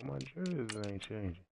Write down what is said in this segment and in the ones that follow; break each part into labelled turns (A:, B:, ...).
A: My jerseys ain't changing.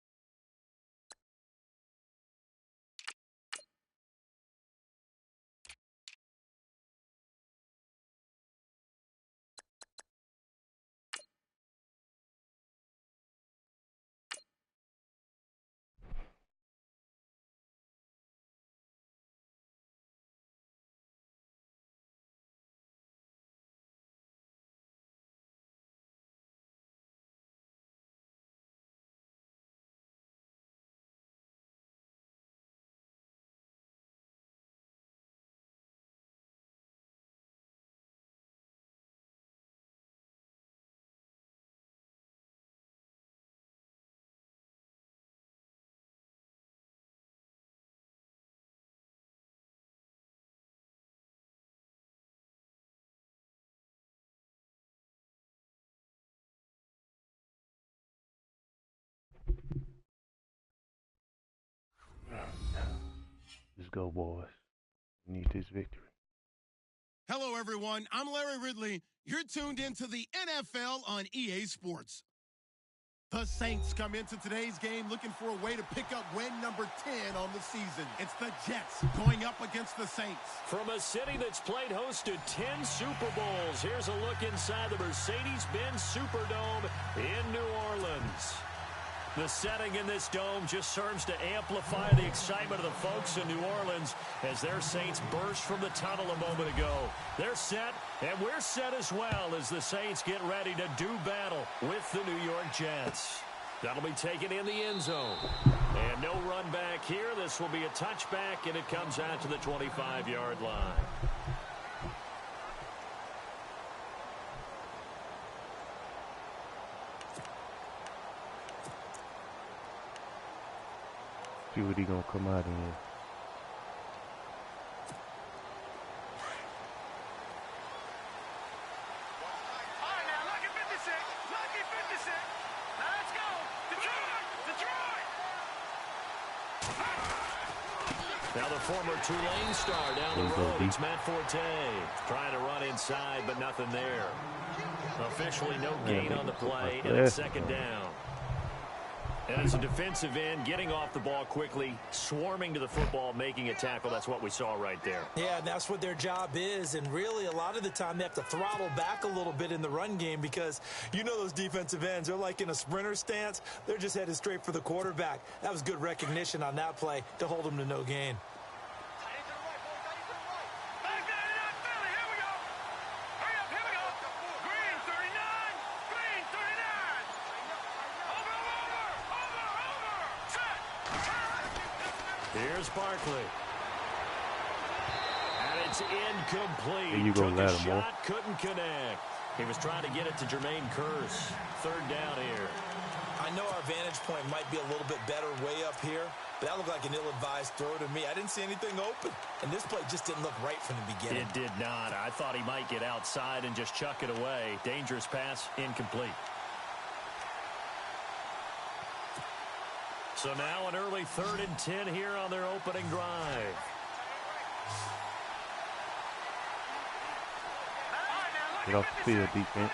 A: Let's go, boys. We need this victory.
B: Hello, everyone. I'm Larry Ridley. You're tuned into the NFL on EA Sports. The Saints come into today's game looking for a way to pick up win number 10 on the season. It's the Jets going up against the Saints.
C: From a city that's played host to 10 Super Bowls, here's a look inside the Mercedes-Benz Superdome in New Orleans. The setting in this dome just serves to amplify the excitement of the folks in New Orleans as their Saints burst from the tunnel a moment ago. They're set, and we're set as well as the Saints get ready to do battle with the New York Jets. That'll be taken in the end zone. And no run back here. This will be a touchback, and it comes out to the 25-yard line.
A: See what he gonna come out in.
B: All right, now, lucky 56. Lucky 56. Now, let's go. Detroit.
C: Now the former Tulane star down the road. It's Matt Forte trying to run inside, but nothing there. Officially no gain on the play, and it's second down. And as a defensive end, getting off the ball quickly, swarming to the football, making a tackle, that's what we saw right there.
D: Yeah, and that's what their job is. And really, a lot of the time, they have to throttle back a little bit in the run game because you know those defensive ends, they're like in a sprinter stance. They're just headed straight for the quarterback. That was good recognition on that play to hold them to no gain.
C: Here's Barkley. And it's incomplete.
A: There you go,
C: Took a
A: Lattimore.
C: shot, couldn't connect. He was trying to get it to Jermaine Kearse. Third down here.
D: I know our vantage point might be a little bit better way up here, but that looked like an ill-advised throw to me. I didn't see anything open, and this play just didn't look right from the beginning.
C: It did not. I thought he might get outside and just chuck it away. Dangerous pass, incomplete. So now an early 3rd and 10 here on their opening drive.
A: Get off the field, defense.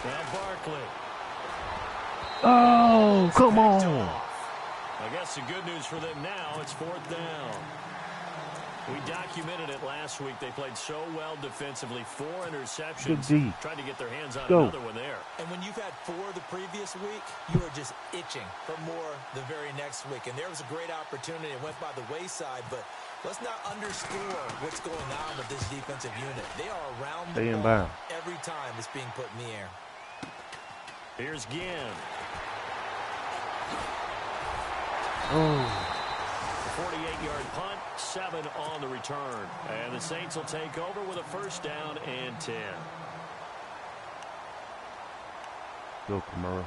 C: Now Barkley.
A: Oh, come on.
C: I guess the good news for them now, it's 4th down. We documented it last week. They played so well defensively. 4 interceptions. Trying to get their hands on another one there.
D: And when you've had 4 the previous week, you are just itching for more the very next week. And there was a great opportunity. It went by the wayside, but let's not underscore what's going on with this defensive unit. They are around the ball every time it's being put in the air.
C: Here's Ginn.
A: Oh.
C: 48-yard punt, 7 on the return. And the Saints will take over with a 1st down and 10.
A: Go, Kamara.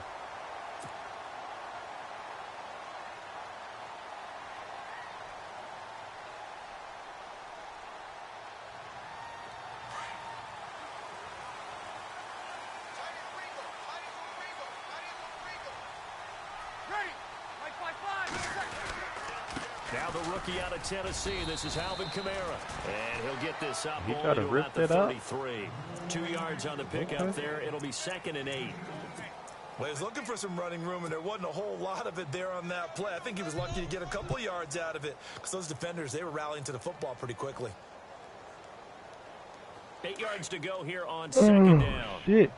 C: Now the rookie out of Tennessee. This is Alvin Kamara. And he'll get this up
A: He
C: only
A: tried to
C: to
A: rip
C: about the
A: that out.
C: 33. 2 yards on the pickup there. It'll be 2nd and 8.
D: Well, he was looking for some running room, and there wasn't a whole lot of it there on that play. I think he was lucky to get a couple of yards out of it because those defenders, they were rallying to the football pretty quickly.
C: 8 yards to go here on 2nd down.
A: Shit.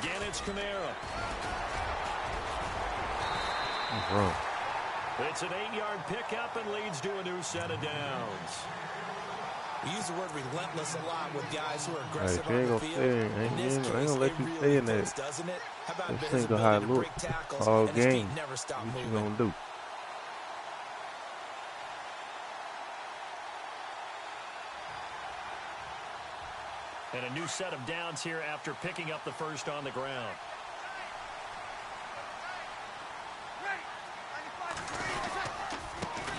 C: Again, it's Kamara.
A: What's wrong?
C: It's an 8-yard pickup and leads to a new set of downs.
D: We use the word relentless a lot with guys who are aggressive
A: Hey,
D: on the field. In this case,
A: I ain't gonna let
D: it
A: you
D: really
A: stay in
D: fits,
A: that.
D: doesn't it? How about
A: Let's
D: his
A: think of how it
D: ability to
A: look
D: break tackles
A: all
D: and his feet
A: game.
D: never stop
A: What you
D: moving.
A: gonna do?
C: And a new set of downs here after picking up the first on the ground.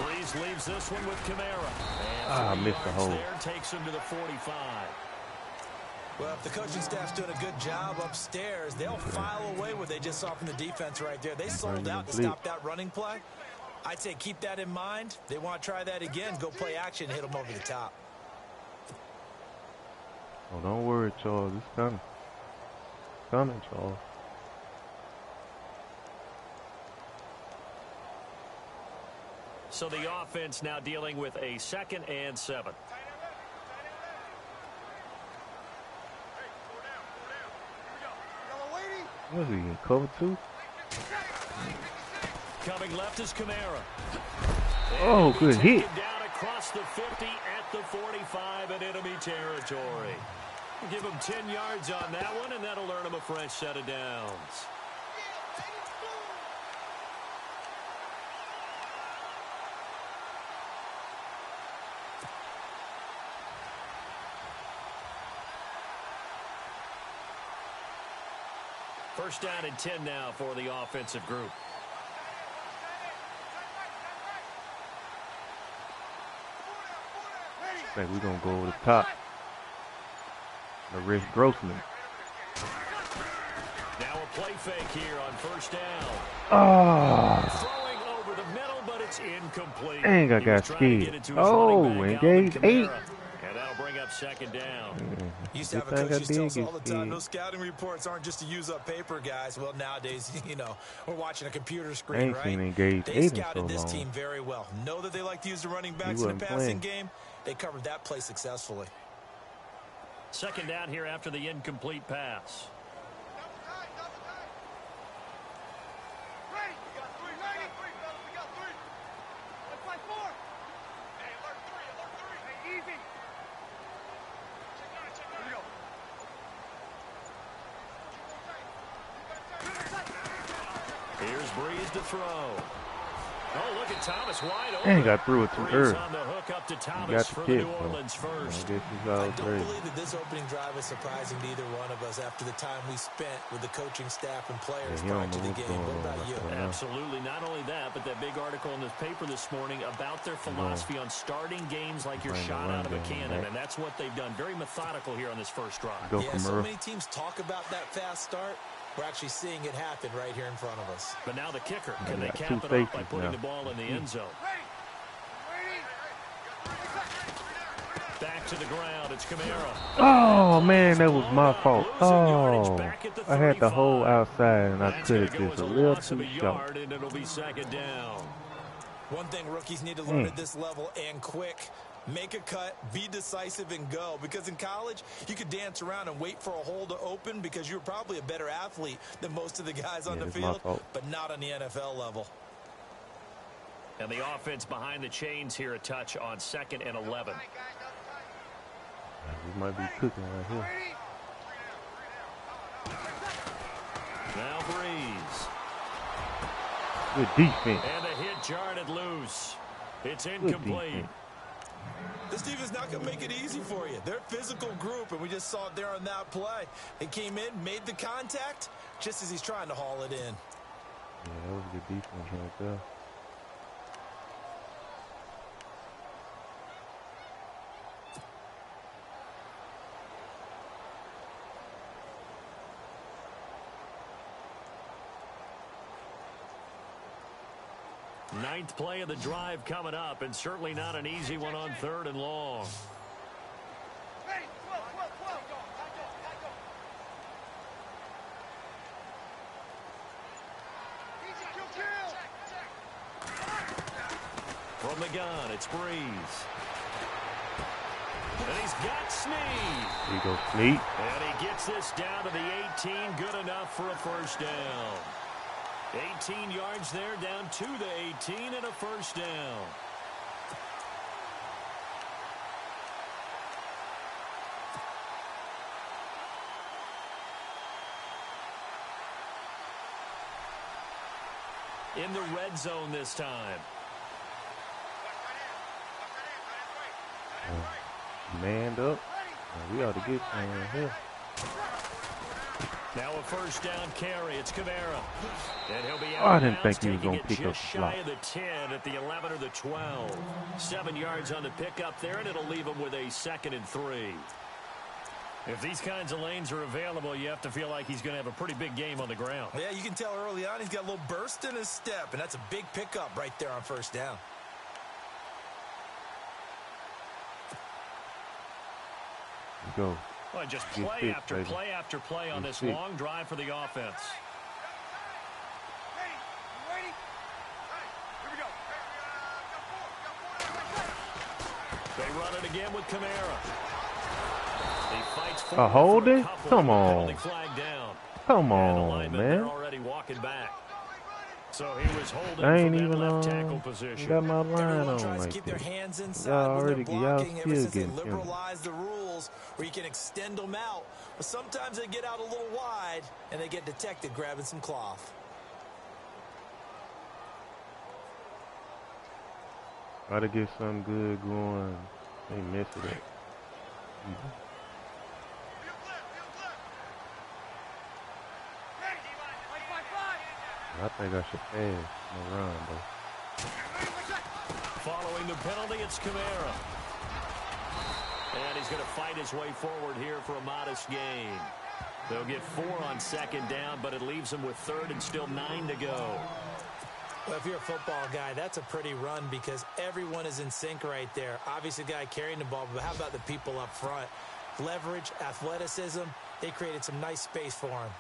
C: Breeze leaves this one with Kamara. And 3
A: missed the
C: yards
A: hole.
C: there takes him to the 45.
D: Well, if the coaching staff's doing a good job upstairs, they'll file away what they just saw from the defense right there. They sold out to stop that running play. I'd say keep that in mind. They want to try that again. Go play action, hit them over the top.
A: Oh, don't worry, Charles. It's coming. Coming, Charles.
C: So the offense now dealing with a 2nd and 7.
A: What is he in cover 2?
C: Coming left is Kamara.
A: Oh, good hit.
C: Down across the 50 at the 45 in enemy territory. Give him 10 yards on that one, and that'll earn him a fresh set of downs. First down and 10 now for the offensive group.
A: I think we're going to go over the top. The Rick Grossman.
C: Now a play fake here on first down.
A: Oh,
C: Throwing over the middle, but it's incomplete.
A: dang, I got scared. Oh, engage 8.
C: And that'll bring up 2nd down.
D: Used to have a coach who tells us all the time, those scouting reports aren't just to use up paper, guys. Well, nowadays, you know, we're watching a computer screen, right? They scouted this team very well. Know that they like to use the running backs in the passing game. They covered that play successfully.
C: 2nd down here after the incomplete pass. Here's Breeze to throw. Oh, look at Thomas wide open.
A: Dang, I threw it too early.
C: On the hook up to Thomas
A: got the
C: for
A: kick,
C: the New Orleans first.
A: I guess he's all
D: I don't
A: great.
D: believe that this opening drive is surprising to either one of us after the time we spent with the coaching staff and players prior to the game. What about you?
C: Absolutely. Not only that, but that big article in the paper this morning about their philosophy on starting games like you're shot out of a cannon, and that's what they've done. Very methodical here on this first drive.
D: Yeah, so many teams talk about that fast start. We're actually seeing it happen right here in front of us.
C: But now the kicker. Can they cap it off by putting the ball in the end zone? Back to the ground. It's Kamara.
A: Oh, man, that was my fault. Oh, I had the hole outside, and I cut it just a little too short.
C: And it'll be 2nd down.
D: One thing rookies need to learn at this level, and quick, make a cut, be decisive, and go. Because in college, you could dance around and wait for a hole to open because you're probably a better athlete than most of the guys on the field, but not on the NFL level.
C: And the offense behind the chains here a touch on 2nd and 11.
A: We might be cooking right here.
C: Now Breeze.
A: Good defense.
C: And the hit jarred it loose. It's incomplete.
D: This defense not going to make it easy for you. They're a physical group, and we just saw it there on that play. They came in, made the contact, just as he's trying to haul it in.
A: Yeah, that was good defense right there.
C: Ninth play of the drive coming up, and certainly not an easy one on 3rd and long. From the gun, it's Breeze. And he's got Snead.
A: Here you go, Snead.
C: And he gets this down to the 18. Good enough for a first down. 18 yards there, down to the 18, and a first down. In the red zone this time.
A: Manned up. We ought to get here.
C: Now a first down carry. It's Kamara. And he'll be out.
A: I didn't think he was going to pick up the
C: shy of the 10 at the 11 or the 12. 7 yards on the pickup there, and it'll leave him with a 2nd and 3. If these kinds of lanes are available, you have to feel like he's going to have a pretty big game on the ground.
D: Yeah, you can tell early on he's got a little burst in his step, and that's a big pickup right there on first down.
A: Go.
C: Well, just play after play after play on this long drive for the offense. They run it again with Kamara. He fights for
A: a holding? Come on. Come
C: on,
A: man.
C: They're already walking back. So he was holding
A: I ain't
C: from
A: even
C: that left tackle position.
A: got my line
D: Everyone
A: on
D: tries
A: like
D: to keep their
A: that.
D: hands inside
A: Y'all
D: when they're
A: already
D: blocking ever since they
A: getting
D: liberalized the rules where you can extend them out. But sometimes they get out a little wide and they get detected grabbing some cloth.
A: Try to get something good going. They missed it. I think I should pass no run, though.
C: Following the penalty, it's Kamara. And he's going to fight his way forward here for a modest gain. They'll get 4 on 2nd down, but it leaves them with 3rd and still 9 to go.
D: Well, if you're a football guy, that's a pretty run because everyone is in sync right there. Obviously, the guy carrying the ball, but how about the people up front? Leverage, athleticism, they created some nice space for him.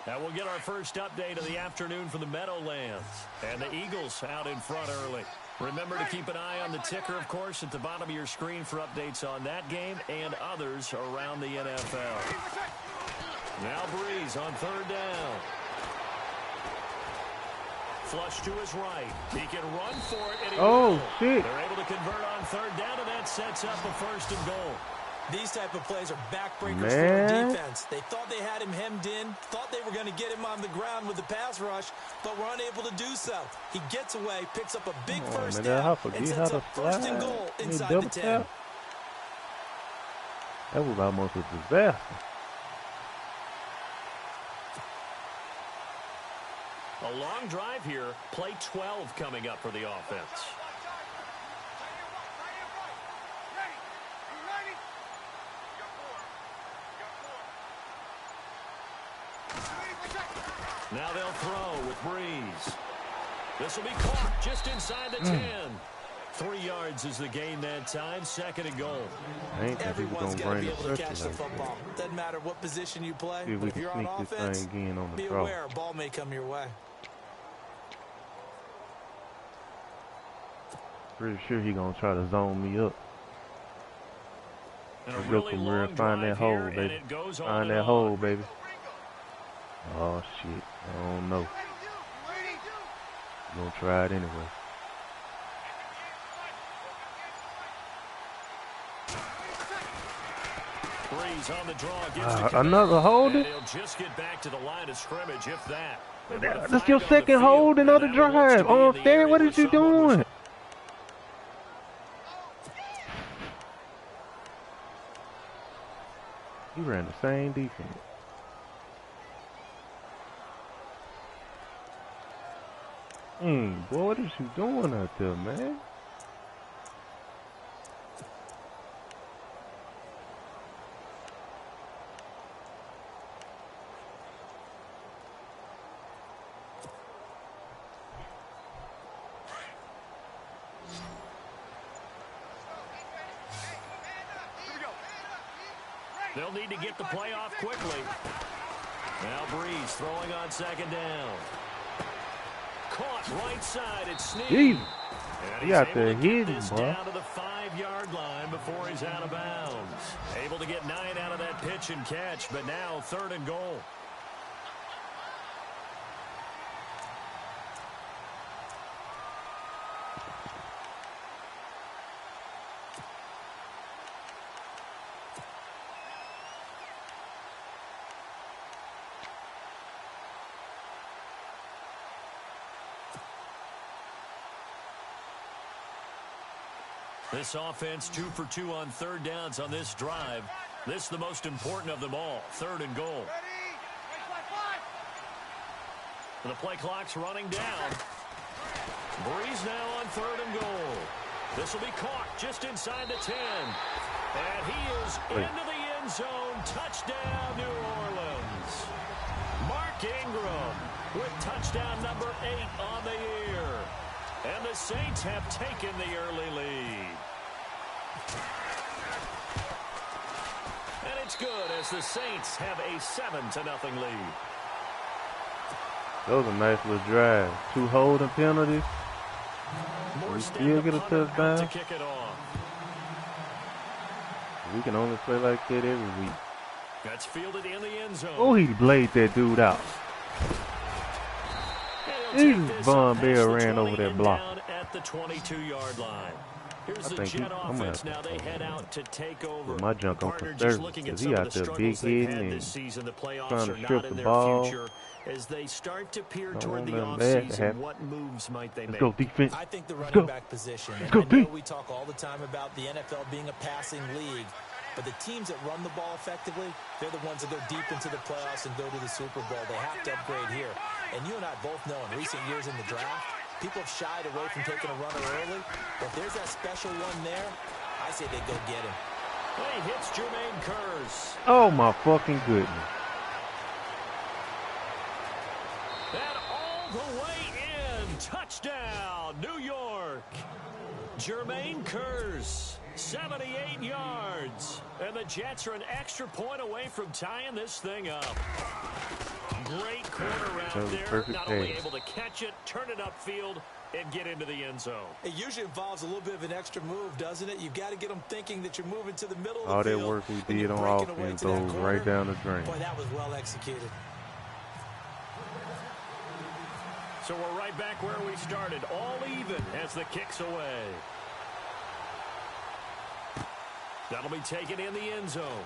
C: Now we'll get our first update of the afternoon from the Meadowlands. And the Eagles out in front early. Remember to keep an eye on the ticker, of course, at the bottom of your screen for updates on that game and others around the NFL. Now Breeze on 3rd down. Flush to his right. He can run for it. And he will.
A: Shit.
C: They're able to convert on 3rd down, and that sets up a 1st and goal.
D: These type of plays are backbreakers for a defense. They thought they had him hemmed in, thought they were going to get him on the ground with the pass rush, but were unable to do so. He gets away, picks up a big first down, and sets up 1st and goal inside the 10.
A: That was almost a disaster.
C: A long drive here. Play 12 coming up for the offense. Now they'll throw with Breeze. This will be caught just inside the 10. 3 yards is the gain that time. 2nd and goal.
D: Everyone's got to be able to catch the football. Doesn't matter what position you play, but if you're on offense, be aware a ball may come your way.
A: Pretty sure he's going to try to zone me up.
C: Let's go from where
A: find that hole, baby. Find that hole, baby. Oh, shit. I don't know. I'm going to try it anyway.
C: Breeze on the draw.
A: Another holding?
C: He'll just get back to the line of scrimmage, if that.
A: That's your second hold, another drive. Oh, Stan, what is you doing? He ran the same defense. Boy, what is you doing out there, man?
C: They'll need to get the play off quickly. Now Breeze throwing on second down. Caught right side. It's Snead.
A: He out there hitting, bro.
C: Down to the 5-yard line before he's out of bounds. Able to get 9 out of that pitch and catch, but now 3rd and goal. This offense 2 for 2 on 3rd downs on this drive. This is the most important of them all. 3rd and goal. The play clock's running down. Breeze now on 3rd and goal. This will be caught just inside the 10. And he is into the end zone. Touchdown, New Orleans. Mark Ingram with touchdown number 8 on the year. And the Saints have taken the early lead. And it's good as the Saints have a 7-0 lead.
A: Those are nice little drives. 2 holding penalties. We still get a touchdown.
C: To kick it off.
A: We can only play like that every week.
C: That's fielded in the end zone.
A: Oh, he laid that dude out. Von Bell ran over that block.
C: At the 22-yard line. Here's the Jet offense. Now they head out to take over.
A: With my junk on conservative because he out there big hitting and trying to strip the ball.
C: As they start to peer toward the offseason, what moves might they make?
A: Let's go defense.
D: I think the running back position. And I know we talk all the time about the NFL being a passing league, but the teams that run the ball effectively, they're the ones that go deep into the playoffs and go to the Super Bowl. They have to upgrade here. And you and I both know in recent years in the draft, people have shied away from taking a runner early. But if there's that special one there, I say they go get him.
C: Well, he hits Jermaine Kearse.
A: Oh, my fucking goodness.
C: And all the way in. Touchdown, New York. Jermaine Kearse, 78 yards. And the Jets are an extra point away from tying this thing up. Great corner out there. Not only able to catch it, turn it upfield, and get into the end zone.
D: It usually involves a little bit of an extra move, doesn't it? You've got to get them thinking that you're moving to the middle of the field.
A: All that work we did on offense goes right down the drain.
D: Boy, that was well executed.
C: So we're right back where we started, all even as the kick's away. That'll be taken in the end zone.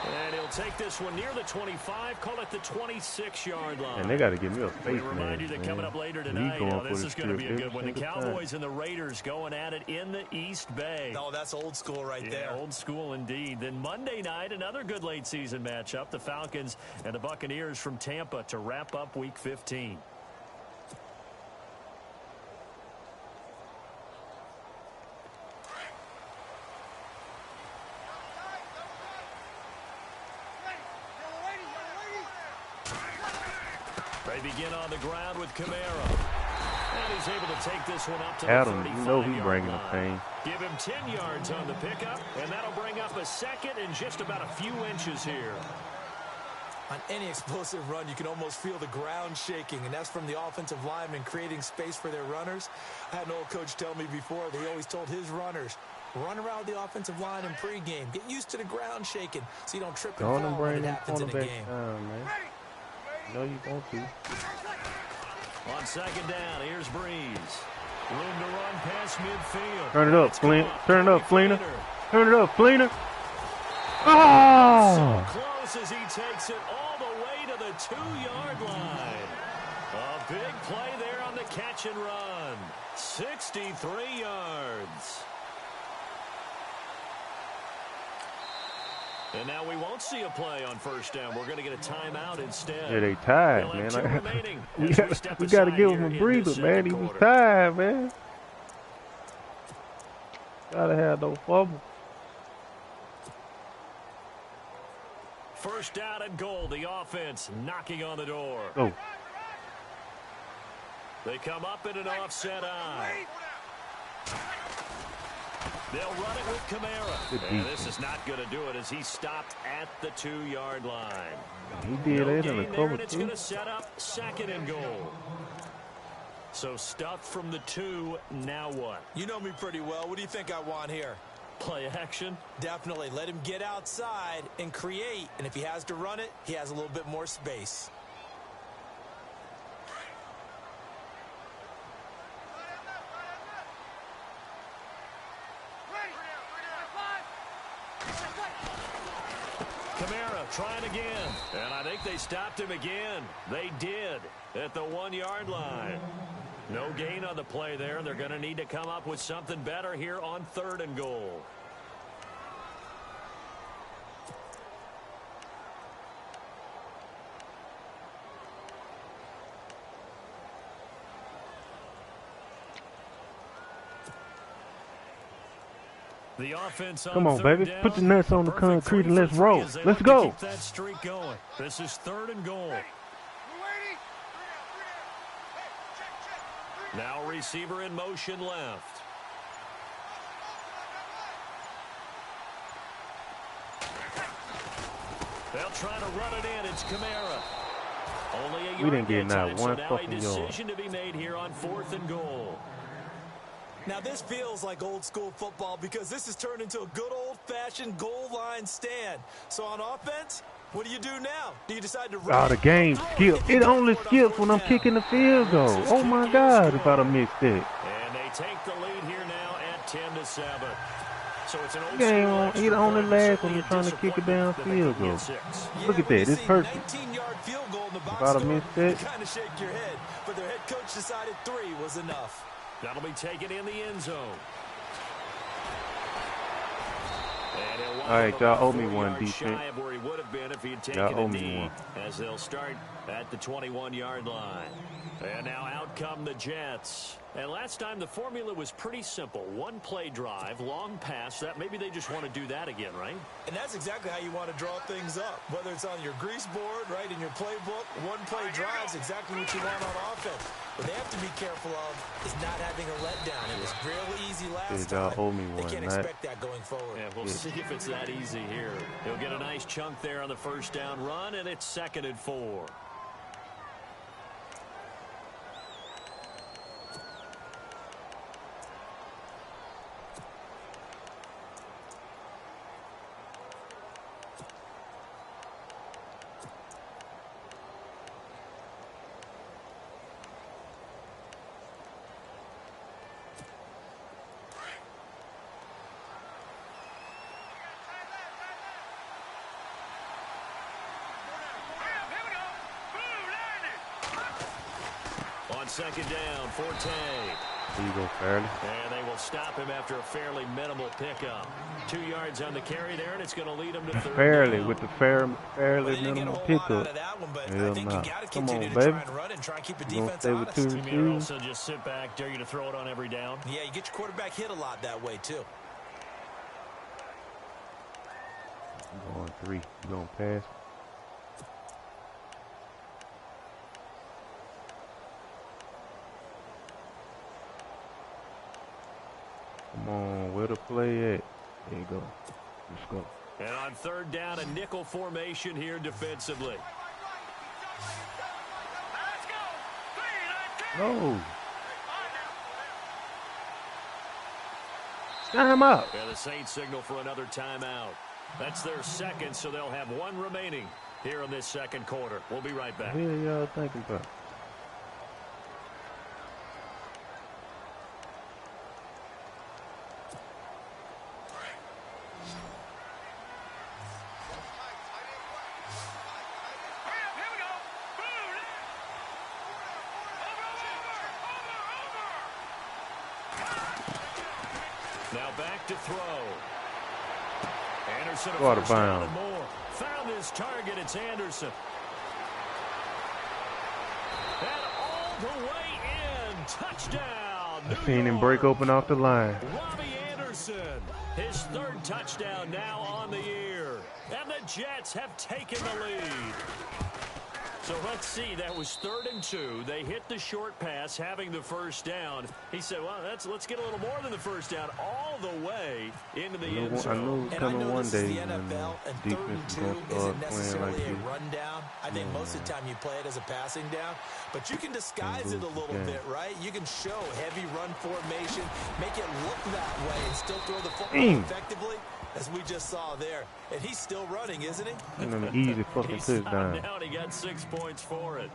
C: And he'll take this one near the 25, call it the 26-yard line.
A: And they got to give me a face,
C: we remind you that coming up later tonight, this is going to be a good one. The Cowboys and the Raiders going at it in the East Bay.
D: Oh, that's old school right there.
C: Old school indeed. Then Monday night, another good late season matchup, the Falcons and the Buccaneers from Tampa to wrap up Week 15. They begin on the ground with Kamara. And he's able to take this one up to
A: Adam,
C: the 35-yard
A: you know he's bringing the pain.
C: Give him 10 yards on the pickup, and that'll bring up a second and just about a few inches here.
D: On any explosive run, you can almost feel the ground shaking, and that's from the offensive linemen creating space for their runners. I had an old coach tell me before that he always told his runners, run around the offensive line in pregame. Get used to the ground shaking so you don't trip and fall when it happens in a game.
A: No, you won't be.
C: On second down, here's Breeze. Room to run past midfield.
A: Turn it up, Fleener. Turn it up, Fleener. Turn it up, Fleener. Oh!
C: So close as he takes it all the way to the 2-yard line. A big play there on the catch and run. 63 yards. And now we won't see a play on first down. We're going to get a timeout instead.
A: Yeah, they tired, man. We got to give him a breather, man. He was tired, man. Got to have no fumble.
C: First down and goal. The offense knocking on the door.
A: Oh.
C: They come up in an offset eye. They'll run it with Kamara. And this is not going to do it as he stopped at the 2-yard line.
A: He did it in the cover,
C: and it's going to set up 2nd and goal. So stuffed from the 2, now what?
D: You know me pretty well. What do you think I want here?
C: Play action?
D: Definitely. Let him get outside and create. And if he has to run it, he has a little bit more space.
C: Kamara trying again. And I think they stopped him again. They did at the 1-yard line. No gain on the play there. They're going to need to come up with something better here on 3rd and goal. The offense on
A: Come on, baby.
C: down.
A: Put the nuts on the concrete and let's roll. Let's go.
C: Keep that streak going. This is 3rd and goal. Now receiver in motion left. They'll try to run it in. It's Kamara. Only a yard.
A: We didn't get not one
C: now
A: fucking
C: a
A: yard.
C: decision to be made here on 4th and goal.
D: Now, this feels like old-school football because this has turned into a good old-fashioned goal line stand. So on offense, what do you do now? Do you decide to run?
A: Oh, the game skips. It only skips when I'm kicking the field goal. Oh, my God, if I'd have missed it.
C: And they take the lead here now at 10-7. So it's an old
A: Game on. It only lasts when you're trying to kick a down field goal. Look at that. It's perfect.
D: 19-yard field goal in the box
A: If I'd have
D: score,
A: missed it.
D: you kind of shake your head. But their head coach decided 3 was enough.
C: That'll be taken in the end zone.
A: All right, y'all owe me one, defense.
C: Shy of where he would have been if he had taken
A: Y'all owe
C: a
A: me
C: knee,
A: one.
C: as they'll start at the 21-yard line. And now out come the Jets. And last time the formula was pretty simple. 1-play drive, long pass. That maybe they just want to do that again, right?
D: And that's exactly how you want to draw things up. Whether it's on your grease board, right, in your playbook, 1-play drive is exactly what you want on offense. What they have to be careful of is not having a letdown. It was real easy last
A: Y'all
D: time.
A: owe me
D: They
A: one,
D: can't
A: right?
D: expect that going forward.
C: Yeah, we'll see if it's that easy here. He'll get a nice chunk there on the 1st down run, and it's 2nd and 4. On 2nd down, Forte.
A: Here you go, Fairley.
C: And they will stop him after a fairly minimal pickup. 2 yards on the carry there, and it's going to lead him to 3rd
A: Fairly
C: down.
A: with the fairly
D: Well,
A: minimal pickup. Hell nah. Come on, baby. You gonna stay with 2
C: You mean
A: receivers?
C: also just sit back, dare you to throw it on every down?
D: Yeah, you get your quarterback hit a lot that way, too.
A: I'm going 3. You gonna pass? Come on, where the play at? There you go. Let's go.
C: And on 3rd down, a nickel formation here defensively.
A: No. Time out.
C: And the Saints signal for another timeout. That's their 2nd, so they'll have 1 remaining here in this 2nd quarter. We'll be right back.
A: What the hell y'all thinking about?
C: Now back to throw. Anderson
A: Out of
C: first down
A: bounds.
C: and more. Found his target. It's Anderson. And all the way in. Touchdown.
A: I seen him break open off the line.
C: Robbie Anderson. His 3rd touchdown now on the year. And the Jets have taken the lead. So let's see. That was 3rd and 2. They hit the short pass, having the first down. He said, well, let's get a little more than the first down all the way into the end zone.
A: I know it's coming one day when
D: NFL, and 3rd and 2
A: defense is
D: isn't
A: going to start playing like
D: necessarily a
A: this.
D: rundown. I think most of the time you play it as a passing down, but you can disguise it a little bit, right? You can show heavy run formation, make it look that way, and still throw the football effectively, as we just saw there. And he's still running, isn't he?
A: And an easy fucking touchdown.
C: Down, he got 6 points for it.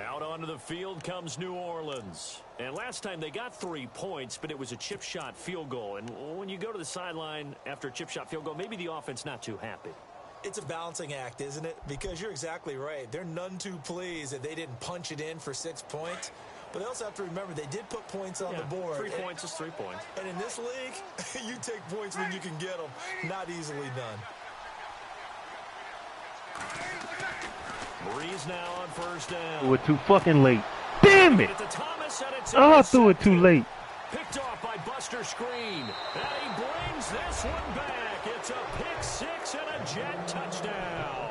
C: Out onto the field comes New Orleans. And last time they got 3 points, but it was a chip shot field goal. And when you go to the sideline after a chip shot field goal, maybe the offense not too happy.
D: It's a balancing act, isn't it? Because you're exactly right. They're none too pleased that they didn't punch it in for 6 points. But they also have to remember they did put points on the board.
C: 3 points is 3 points.
D: And in this league, you take points when you can get them. Not easily done.
C: Breeze now on first down.
A: Threw it too fucking late. Damn it! Oh, I threw it too late.
C: Picked off by Buster Screen. And he brings this one back. It's a pick 6 and a Jet touchdown.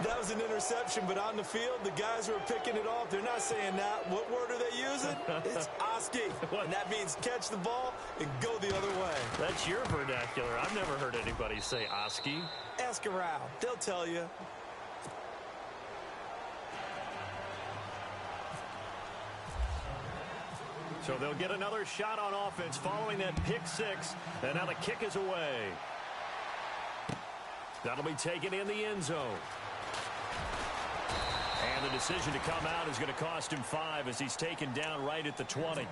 D: That was an interception, but on the field, the guys who are picking it off, they're not saying that. What word are they using? It's Oski. And that means catch the ball and go the other way.
C: That's your vernacular. I've never heard anybody say Oski.
D: Ask around. They'll tell you.
C: So they'll get another shot on offense following that pick 6. And now the kick is away. That'll be taken in the end zone. And the decision to come out is going to cost him 5 as he's taken down right at the 20.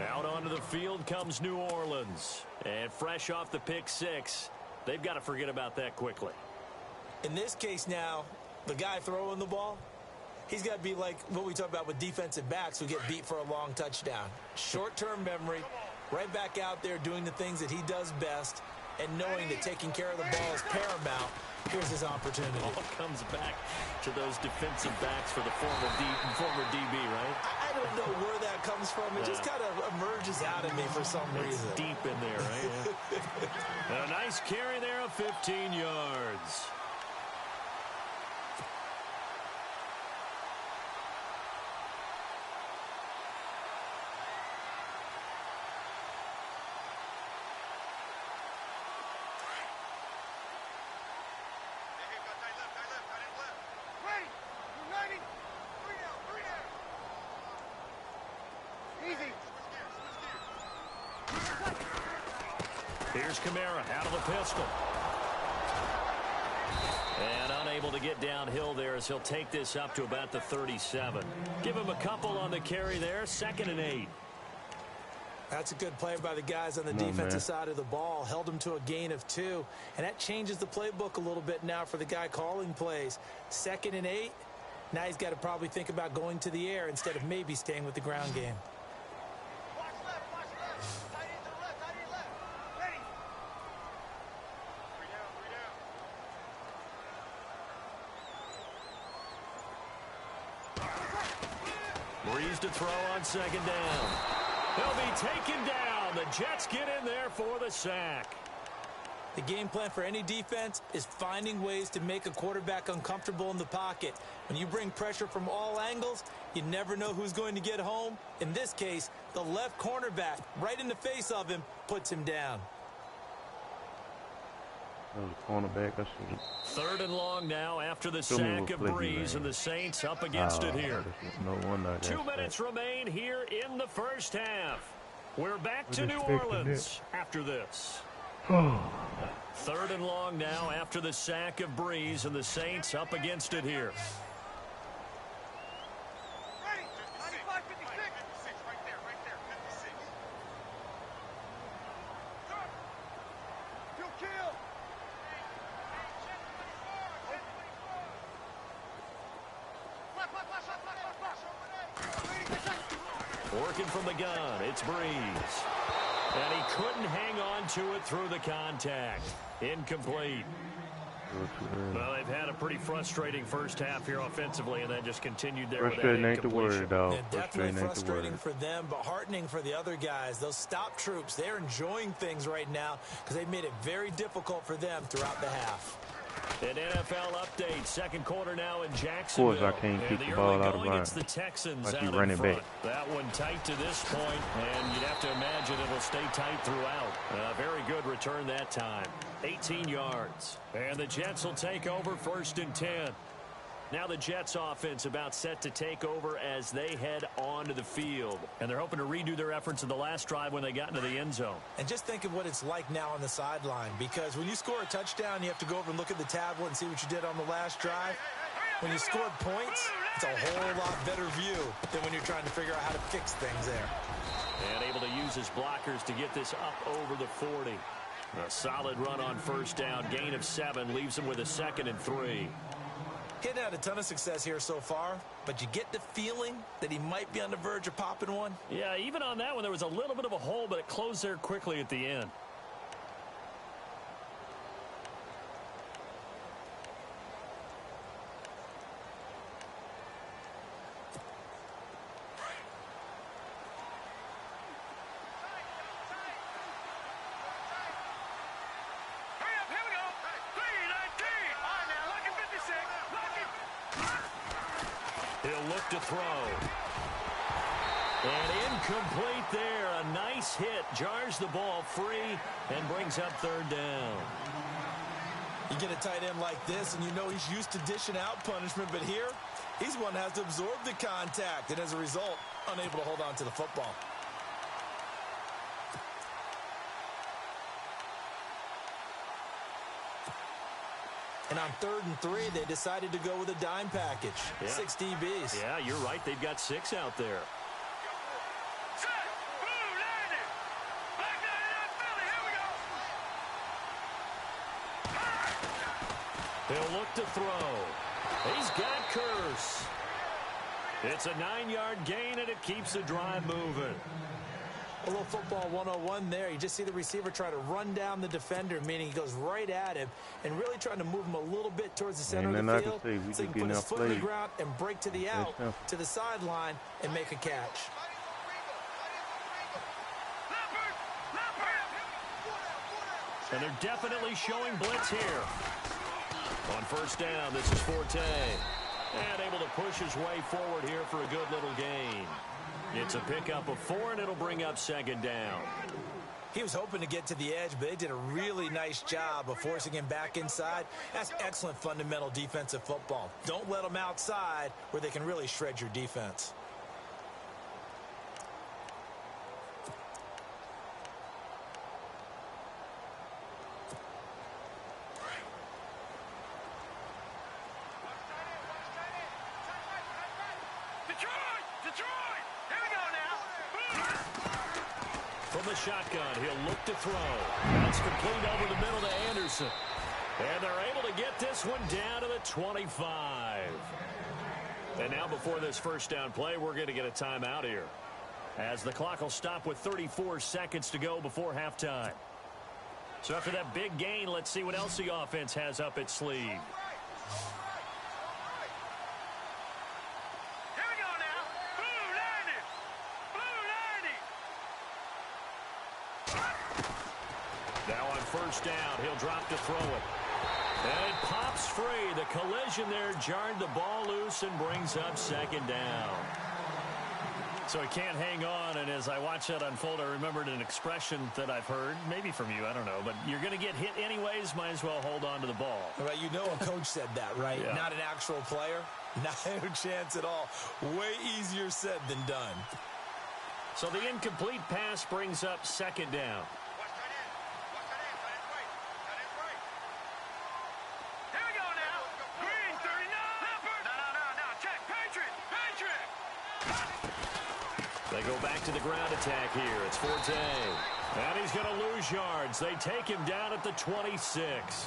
C: Out onto the field comes New Orleans. And fresh off the pick 6, they've got to forget about that quickly.
D: In this case now, the guy throwing the ball, he's got to be like what we talk about with defensive backs who get beat for a long touchdown. Short-term memory, right back out there doing the things that he does best, and knowing that taking care of the ball is paramount. Here's his opportunity.
C: All comes back to those defensive backs for the former DB, right?
D: I don't know where that comes from. It just kind of emerges out of me for some reason.
C: Deep in there, right? A nice carry there of 15 yards. Here's Kamara out of the pistol. And unable to get downhill there as he'll take this up to about the 37. Give him a couple on the carry there. 2nd and 8.
D: That's a good play by the guys on the defensive side of the ball. Held him to a gain of 2. And that changes the playbook a little bit now for the guy calling plays. 2nd and 8. Now he's got to probably think about going to the air instead of maybe staying with the ground game.
C: Breeze to throw on 2nd down. He'll be taken down. The Jets get in there for the sack.
D: The game plan for any defense is finding ways to make a quarterback uncomfortable in the pocket. When you bring pressure from all angles, you never know who's going to get home. In this case, the left cornerback, right in the face of him, puts him down.
A: Cornerback,
C: 3rd and long now after the sack of Breeze, and the Saints up against it here.
A: No wonder
C: 2 minutes remain here in the first half. We're back to New Orleans after this. 3rd and long now after the sack of Breeze, and the Saints up against it here. Working from the gun, it's Breeze. And he couldn't hang on to it through the contact. Incomplete. Well, they've had a pretty frustrating first half here offensively, and then just continued there with that
A: frustrating ain't the word, dog.
D: Yeah, definitely frustrating for them, but heartening for the other guys. Those stop troops, they're enjoying things right now because they've made it very difficult for them throughout the half.
C: An NFL update. Second quarter now in Jacksonville.
A: Of course, I can't kick the ball out of bounds.
C: The Texans
A: like
C: out
A: you
C: in
A: running
C: front.
A: back.
C: That one tight to this point, and you'd have to imagine it'll stay tight throughout. Very good return that time. 18 yards. And the Jets will take over 1st and 10. Now the Jets offense about set to take over as they head onto the field. And they're hoping to redo their efforts in the last drive when they got into the end zone.
D: And just think of what it's like now on the sideline, because when you score a touchdown, you have to go over and look at the tablet and see what you did on the last drive. When you scored points, it's a whole lot better view than when you're trying to figure out how to fix things there.
C: And able to use his blockers to get this up over the 40. A solid run on 1st down. Gain of 7 leaves him with a 2nd and 3.
D: He hadn't had a ton of success here so far, but you get the feeling that he might be on the verge of popping one.
C: Yeah, even on that one, there was a little bit of a hole, but it closed there quickly at the end. He'll look to throw. And incomplete there. A nice hit. Jars the ball free and brings up 3rd down.
D: You get a tight end like this, and you know he's used to dishing out punishment, but here, he's one that has to absorb the contact, and as a result, unable to hold on to the football. And on 3rd and 3, they decided to go with a dime package. Yeah. 6 DBs.
C: Yeah, you're right. They've got 6 out there. He'll look to throw. He's got Curse. It's a 9-yard gain, and it keeps the drive moving.
D: A little football 101 there. You just see the receiver try to run down the defender, meaning he goes right at him and really trying to move him a little bit towards the center of the field. So he can put his foot in the ground and break to the out, to the sideline, and make a catch.
C: And they're definitely showing blitz here. On 1st down, this is Forte. And able to push his way forward here for a good little gain. It's a pickup of 4, and it'll bring up 2nd down.
D: He was hoping to get to the edge, but they did a really nice job of forcing him back inside. That's excellent fundamental defensive football. Don't let them outside where they can really shred your defense.
C: From the shotgun, he'll look to throw. That's complete over the middle to Anderson. And they're able to get this one down to the 25. And now before this 1st down play, we're going to get a timeout here, as the clock will stop with 34 seconds to go before halftime. So after that big gain, let's see what else the offense has up its sleeve. Now on 1st down, he'll drop to throw it. And it pops free. The collision there jarred the ball loose and brings up 2nd down. So he can't hang on, and as I watch that unfold, I remembered an expression that I've heard, maybe from you, I don't know, but you're going to get hit anyways, might as well hold on to the ball.
D: Right, you know a coach said that, right?
C: Yeah.
D: Not an actual player. Not a chance at all. Way easier said than done.
C: So the incomplete pass brings up 2nd down. They go back to the ground attack here. It's Forte. And he's going to lose yards. They take him down at the 26.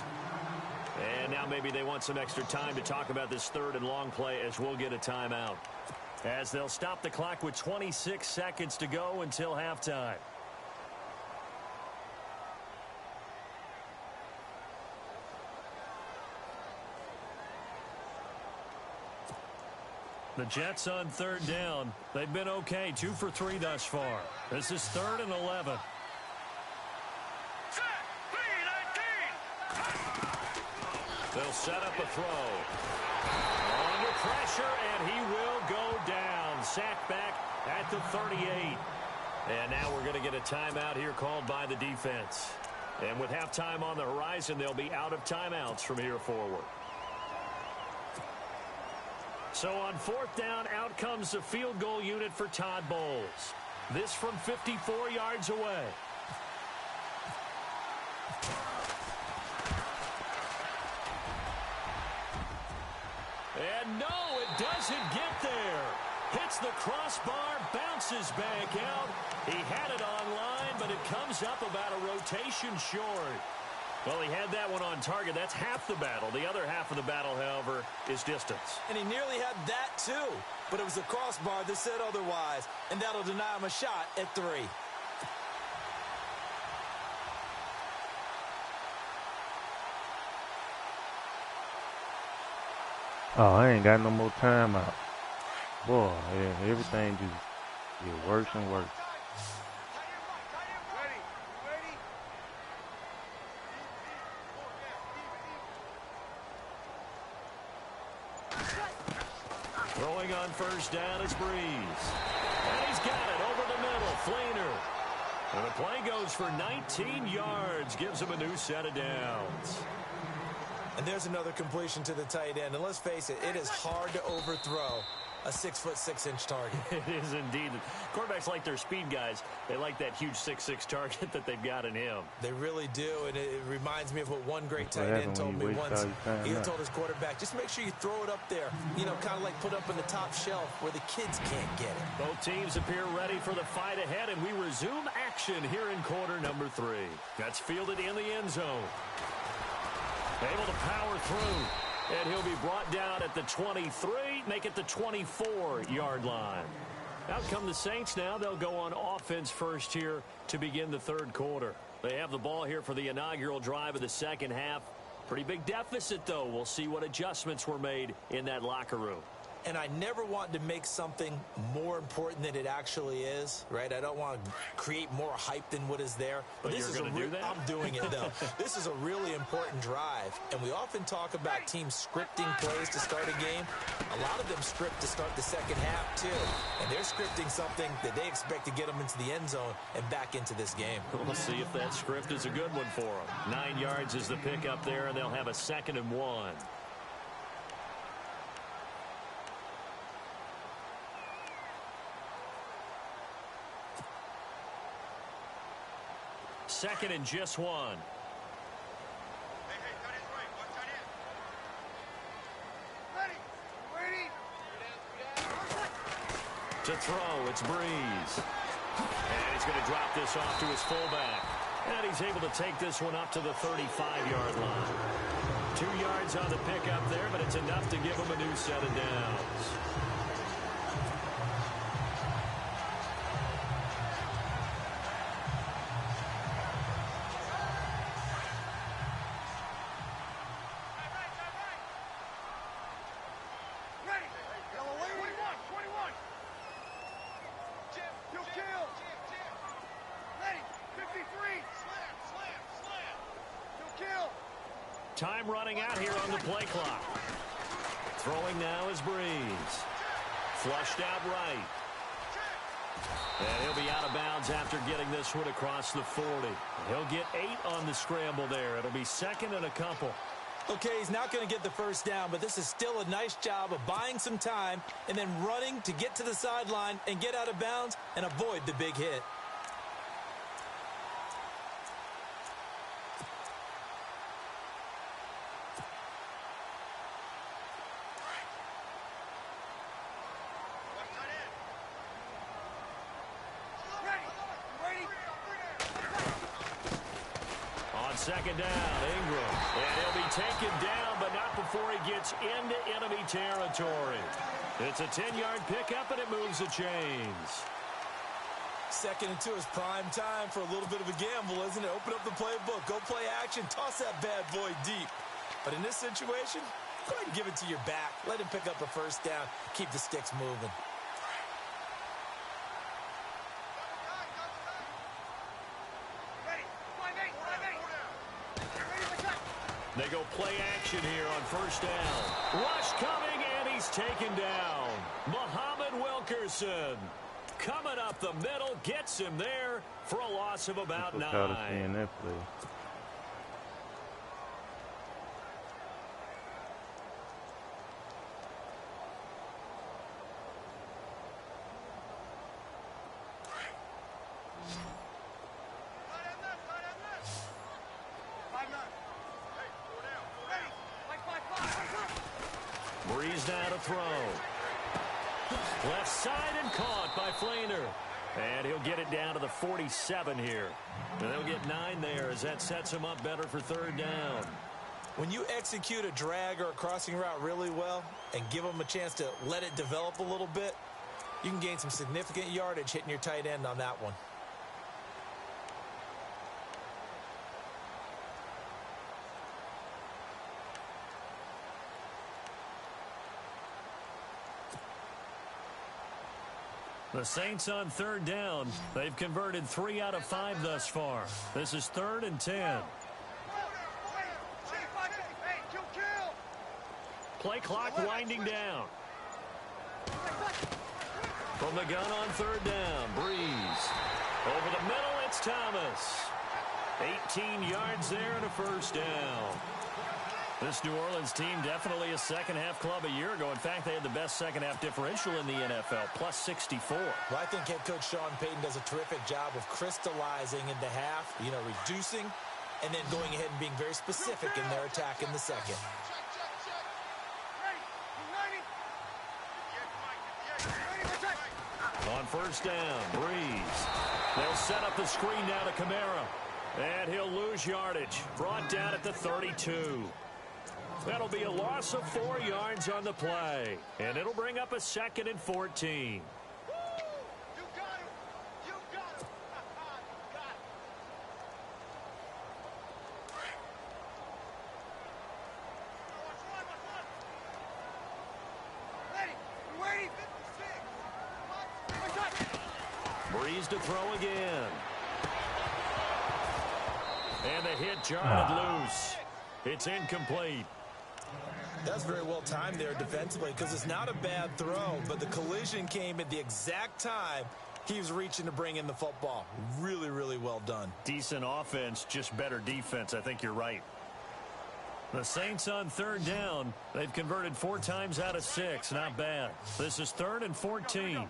C: And now maybe they want some extra time to talk about this 3rd and long play, as we'll get a timeout, as they'll stop the clock with 26 seconds to go until halftime. The Jets on 3rd down. They've been okay, 2 for 3 thus far. This is 3rd and 11. They'll set up a throw. Under pressure, and he will go down. Sacked back at the 38. And now we're going to get a timeout here called by the defense. And with halftime on the horizon, they'll be out of timeouts from here forward. So on fourth down, out comes the field goal unit for Todd Bowles. This from 54 yards away. And no, it doesn't get there. Hits the crossbar, bounces back out. He had it online, but it comes up about a rotation short. Well, he had that one on target. That's half the battle. The other half of the battle, however, is distance.
D: And he nearly had that, too. But it was the crossbar that said otherwise. And that'll deny him a shot at 3.
A: Oh, I ain't got no more time out. Boy, yeah, everything just get worse and worse.
C: Throwing on first down is Breeze. And he's got it over the middle. Fleener. And the play goes for 19 yards. Gives him a new set of downs.
D: And there's another completion to the tight end. And let's face it, it is hard to overthrow a 6'6" target.
C: It is indeed. Quarterbacks like their speed guys. They like that huge 6'6" target that they've got in him.
D: They really do, and it reminds me of what one great tight end told me once. He told his quarterback, just make sure you throw it up there, you know, kind of like put up on the top shelf where the kids can't get it.
C: Both teams appear ready for the fight ahead, and we resume action here in quarter number 3. That's fielded in the end zone. Able to power through. And he'll be brought down at the 23, make it the 24-yard line. Out come the Saints now. They'll go on offense first here to begin the third quarter. They have the ball here for the inaugural drive of the second half. Pretty big deficit, though. We'll see what adjustments were made in that locker room.
D: And I never want to make something more important than it actually is, right? I don't want to create more hype than what is there.
C: But
D: this
C: you're going to do that?
D: I'm doing it, though. This is a really important drive. And we often talk about teams scripting plays to start a game. A lot of them script to start the second half, too. And they're scripting something that they expect to get them into the end zone and back into this game.
C: We'll see if that script is a good one for them. 9 yards is the pickup there, and they'll have a 2nd and 1. Second and just 1. To throw, it's Breeze. And he's going to drop this off to his fullback. And he's able to take this one up to the 35-yard line. 2 yards on the pickup there, but it's enough to give him a new set of downs. Time running out here on the play clock. Throwing now is Breeze. Flushed out right. And he'll be out of bounds after getting this one across the 40. He'll get 8 on the scramble there. It'll be 2nd and a couple.
D: Okay, he's not going to get the first down, but this is still a nice job of buying some time and then running to get to the sideline and get out of bounds and avoid the big hit.
C: Second down, Ingram. And he'll be taken down, but not before he gets into enemy territory. It's a 10-yard pickup, and it moves the chains.
D: 2nd and 2 is prime time for a little bit of a gamble, isn't it? Open up the playbook, go play action, toss that bad boy deep. But in this situation, go ahead and give it to your back. Let him pick up a first down, keep the sticks moving.
C: They go play action here on first down. Rush coming, and he's taken down. Muhammad Wilkerson coming up the middle, gets him there for a loss of about 9. Breeze now to throw. Left side and caught by Flainer. And he'll get it down to the 47 here. And they'll get 9 there as that sets him up better for third down.
D: When you execute a drag or a crossing route really well and give them a chance to let it develop a little bit, you can gain some significant yardage hitting your tight end on that one.
C: The Saints on third down. They've converted 3 out of 5 thus far. This is 3rd and 10. Play clock winding down. From the gun on third down, Breeze. Over the middle, it's Thomas. 18 yards there and a first down. This New Orleans team definitely a second-half club a year ago. In fact, they had the best second-half differential in the NFL, plus 64.
D: Well, I think head coach Sean Payton does a terrific job of crystallizing into half, reducing, and then going ahead and being very specific in their attack in the second.
C: On first down, Breeze. They'll set up the screen now to Kamara. And he'll lose yardage. Brought down at the 32. That'll be a loss of 4 yards on the play. And it'll bring up a 2nd and 14. Breeze to throw again. And the hit jarred loose. It's incomplete.
D: That's very well timed there defensively because it's not a bad throw, but the collision came at the exact time he was reaching to bring in the football. Really, really well done.
C: Decent offense, just better defense. I think you're right. The Saints on third down. They've converted 4 times out of 6. Not bad. This is 3rd and 14.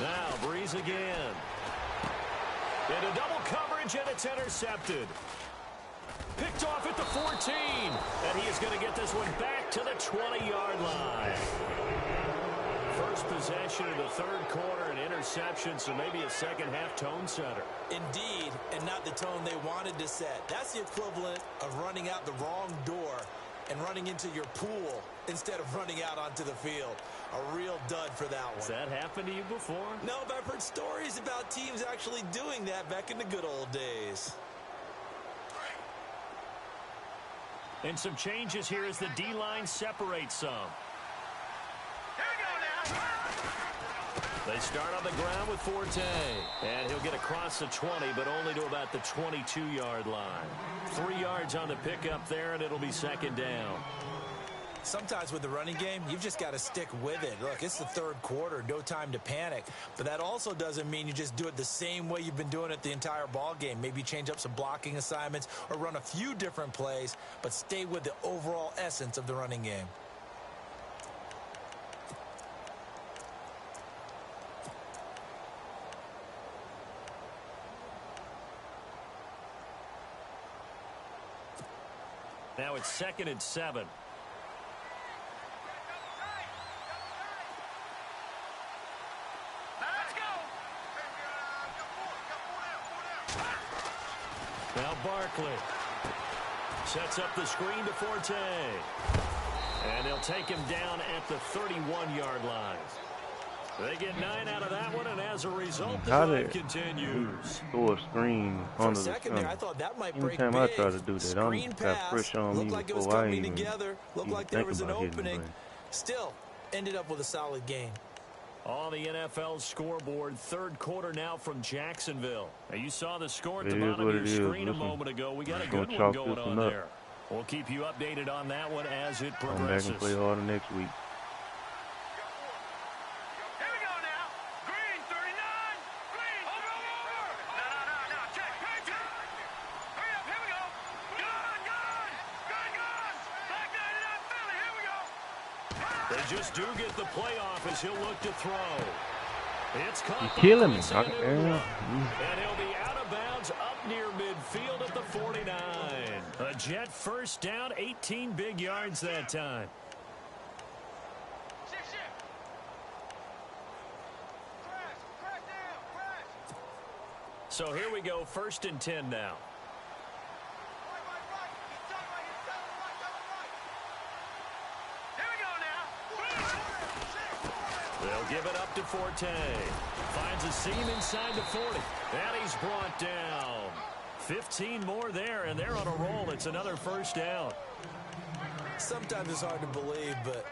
C: Now Breeze again. Into double coverage, and it's intercepted. Picked off at the 14. And he is going to get this one back to the 20-yard line. First possession of the third quarter, an interception, so maybe a second-half tone setter.
D: Indeed, and not the tone they wanted to set. That's the equivalent of running out the wrong door and running into your pool instead of running out onto the field. A real dud for that one.
C: Has that happened to you before?
D: No, but I've heard stories about teams actually doing that back in the good old days.
C: And some changes here as the D-line separates some. They start on the ground with Forte. And he'll get across the 20, but only to about the 22-yard line. 3 yards on the pickup there, and it'll be second down.
D: Sometimes with the running game, you've just got to stick with it. Look, it's the third quarter, no time to panic. But that also doesn't mean you just do it the same way you've been doing it the entire ball game. Maybe change up some blocking assignments or run a few different plays, but stay with the overall essence of the running game.
C: Now it's 2nd and 7. Now Barkley sets up the screen to Forte. And they'll take him down at the 31-yard line. They get 9 out of that one, and as a result, the drive continues.
A: Throw a screen
D: For a second there, I thought that might break
A: Anytime
D: big.
A: I try to do that,
D: Screen
A: I'm
D: pass,
A: got pressure on me
D: looked like it was
A: before I
D: coming
A: even
D: together, looked like there was an opening. Still, ended up with a solid game.
C: On the NFL scoreboard, third quarter now from Jacksonville. Now you saw the score at the bottom of your screen a moment ago. We got a good one going on there. We'll keep you updated on that one as it progresses.
A: Come back and play harder next week.
C: They just do get the playoff as he'll look to throw. It's caught.
A: You're killing me.
C: And he'll be out of bounds up near midfield at the 49. A Jet first down, 18 big yards that time. So here we go, 1st and 10 now. They'll give it up to Forte. Finds a seam inside the 40. And he's brought down. 15 more there, and they're on a roll. It's another first down.
D: Sometimes it's hard to believe, but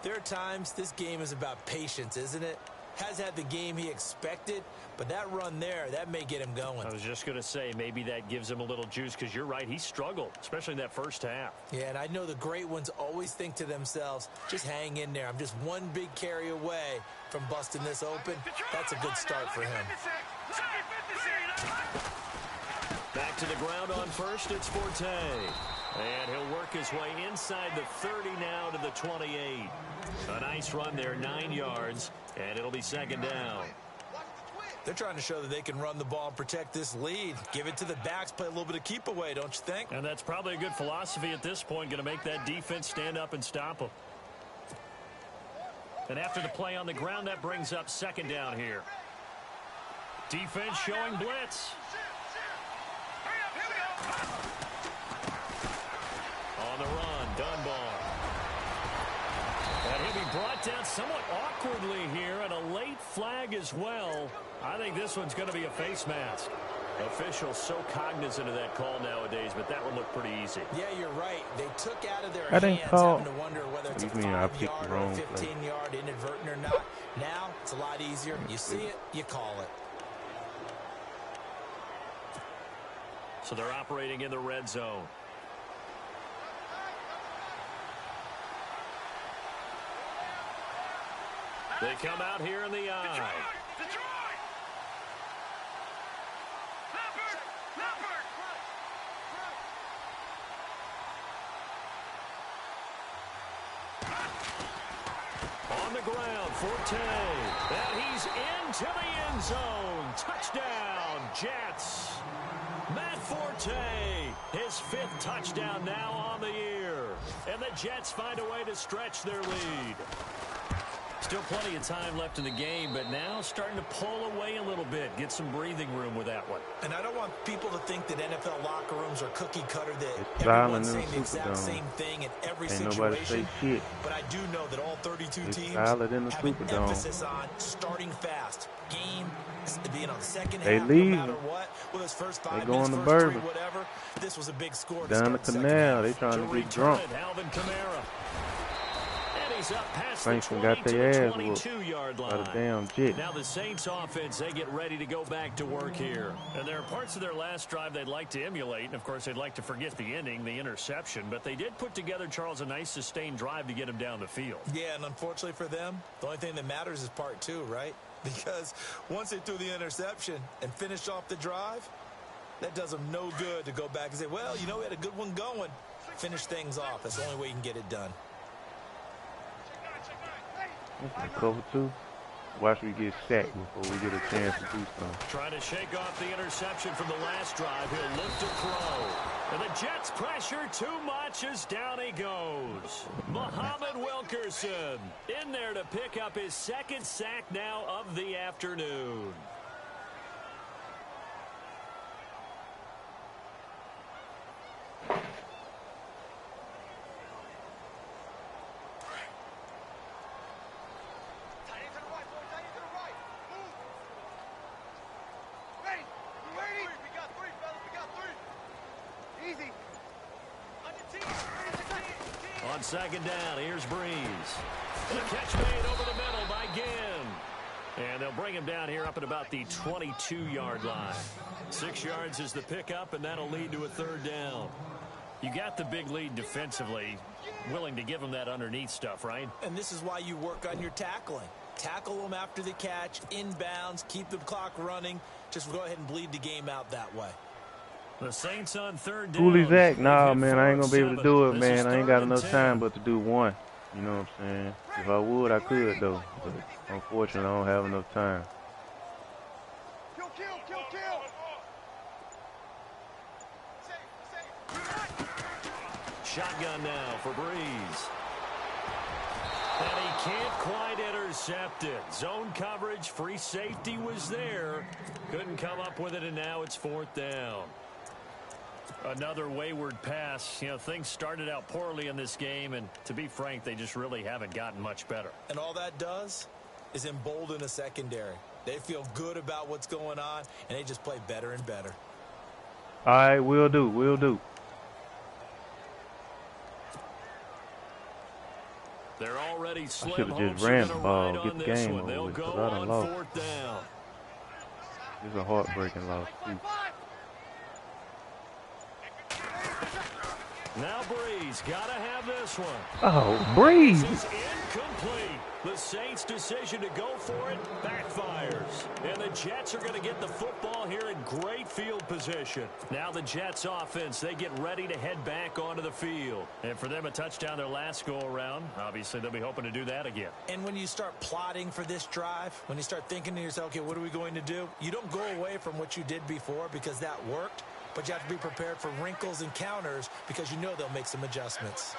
D: there are times this game is about patience, isn't it? Has had the game he expected, but that run there, that may get him going.
C: I was just going to say, maybe that gives him a little juice, because you're right, he struggled, especially in that first half.
D: Yeah, and I know the great ones always think to themselves, just hang in there. I'm just one big carry away from busting this open. That's a good start for him.
C: Back to the ground on first, it's Forte. And he'll work his way inside the 30 now to the 28. A nice run there, 9 yards, and it'll be 2nd down.
D: They're trying to show that they can run the ball and protect this lead. Give it to the backs, play a little bit of keep away, don't you think?
C: And that's probably a good philosophy at this point, going to make that defense stand up and stop them. And after the play on the ground, that brings up 2nd down here. Defense showing blitz. On the run, Dunbar. And he'll be brought down somewhat awkwardly here, and a late flag as well. I think this one's going to be a face mask. Officials so cognizant of that call nowadays, but that one looked pretty easy.
D: Yeah, you're right. They took out of their
A: hands,
D: having to wonder whether it's a 5-yard or a 15-yard inadvertent or not. Now, it's a lot easier. You see it, you call it.
C: So they're operating in the red zone. They come out here in the eye. On the ground, Forte. And he's into the end zone. Touchdown, Jets. Matt Forte, his 5th touchdown now on the year. And the Jets find a way to stretch their lead. Still plenty of time left in the game, but now starting to pull away a little bit. Get some breathing room with that one.
D: And I don't want people to think that NFL locker rooms are cookie cutter, that
A: everyone's
D: saying the exact same thing in every situation.
A: Nobody say shit.
D: But I do know that all 32 teams
A: have
D: an emphasis on starting fast. Game being on the second
A: half,
D: no matter what. Well, his first 5 minutes, first 3, whatever. This was a big score.
A: Down the canal, they trying to get drunk.
C: Alvin Kamara. He's up past
A: Saints
C: the
A: 20 to the
C: 22-yard line.
A: Damn jet.
C: Now the Saints offense, they get ready to go back to work here. And there are parts of their last drive they'd like to emulate. And, of course, they'd like to forget the ending, the interception. But they did put together, Charles, a nice sustained drive to get him down the field.
D: Yeah, and unfortunately for them, the only thing that matters is part 2, right? Because once they threw the interception and finished off the drive, that does them no good to go back and say, well, you know, we had a good one going. Finish things off. That's the only way you can get it done.
A: Cover 2. Watch me get sacked before we get a chance to do something.
C: Trying to shake off the interception from the last drive. He'll look to throw. And the Jets pressure too much as down he goes. Muhammad Wilkerson in there to pick up his 2nd sack now of the afternoon. On 2nd down, here's Breeze. The catch made over the middle by Ginn. And they'll bring him down here up at about the 22-yard line. 6 yards is the pickup, and that'll lead to a third down. You got the big lead defensively, willing to give them that underneath stuff, right?
D: And this is why you work on your tackling. Tackle them after the catch, inbounds, keep the clock running. Just go ahead and bleed the game out that way.
C: The Saints on third down.
A: Cooley Zach, nah, man, I ain't going to be able to do it, man. I ain't got enough time but to do one. You know what I'm saying? If I would, I could, though. But unfortunately, I don't have enough time.
C: Shotgun now for Breeze. And he can't quite intercept it. Zone coverage, free safety was there. Couldn't come up with it, and now it's fourth down. Another wayward pass. You know, things started out poorly in this game, and to be frank, they just really haven't gotten much better.
D: And all that does is embolden a secondary. They feel good about what's going on, and they just play better and better.
A: All right, will do, will do.
C: They're already slim.
A: I should have just ran the ball, get the game over
C: They'll
A: with,
C: go
A: because I done
C: on
A: lost.
C: fourth down.
A: It's a heartbreaking loss, too.
C: Now Breeze, gotta have this one.
A: Oh, Breeze!
C: This is incomplete. The Saints' decision to go for it backfires. And the Jets are going to get the football here in great field position. Now the Jets offense, they get ready to head back onto the field. And for them, a touchdown their last go-around. Obviously, they'll be hoping to do that again.
D: And when you start plotting for this drive, when you start thinking to yourself, okay, what are we going to do? You don't go away from what you did before because that worked. But you have to be prepared for wrinkles and counters because you know they'll make some adjustments.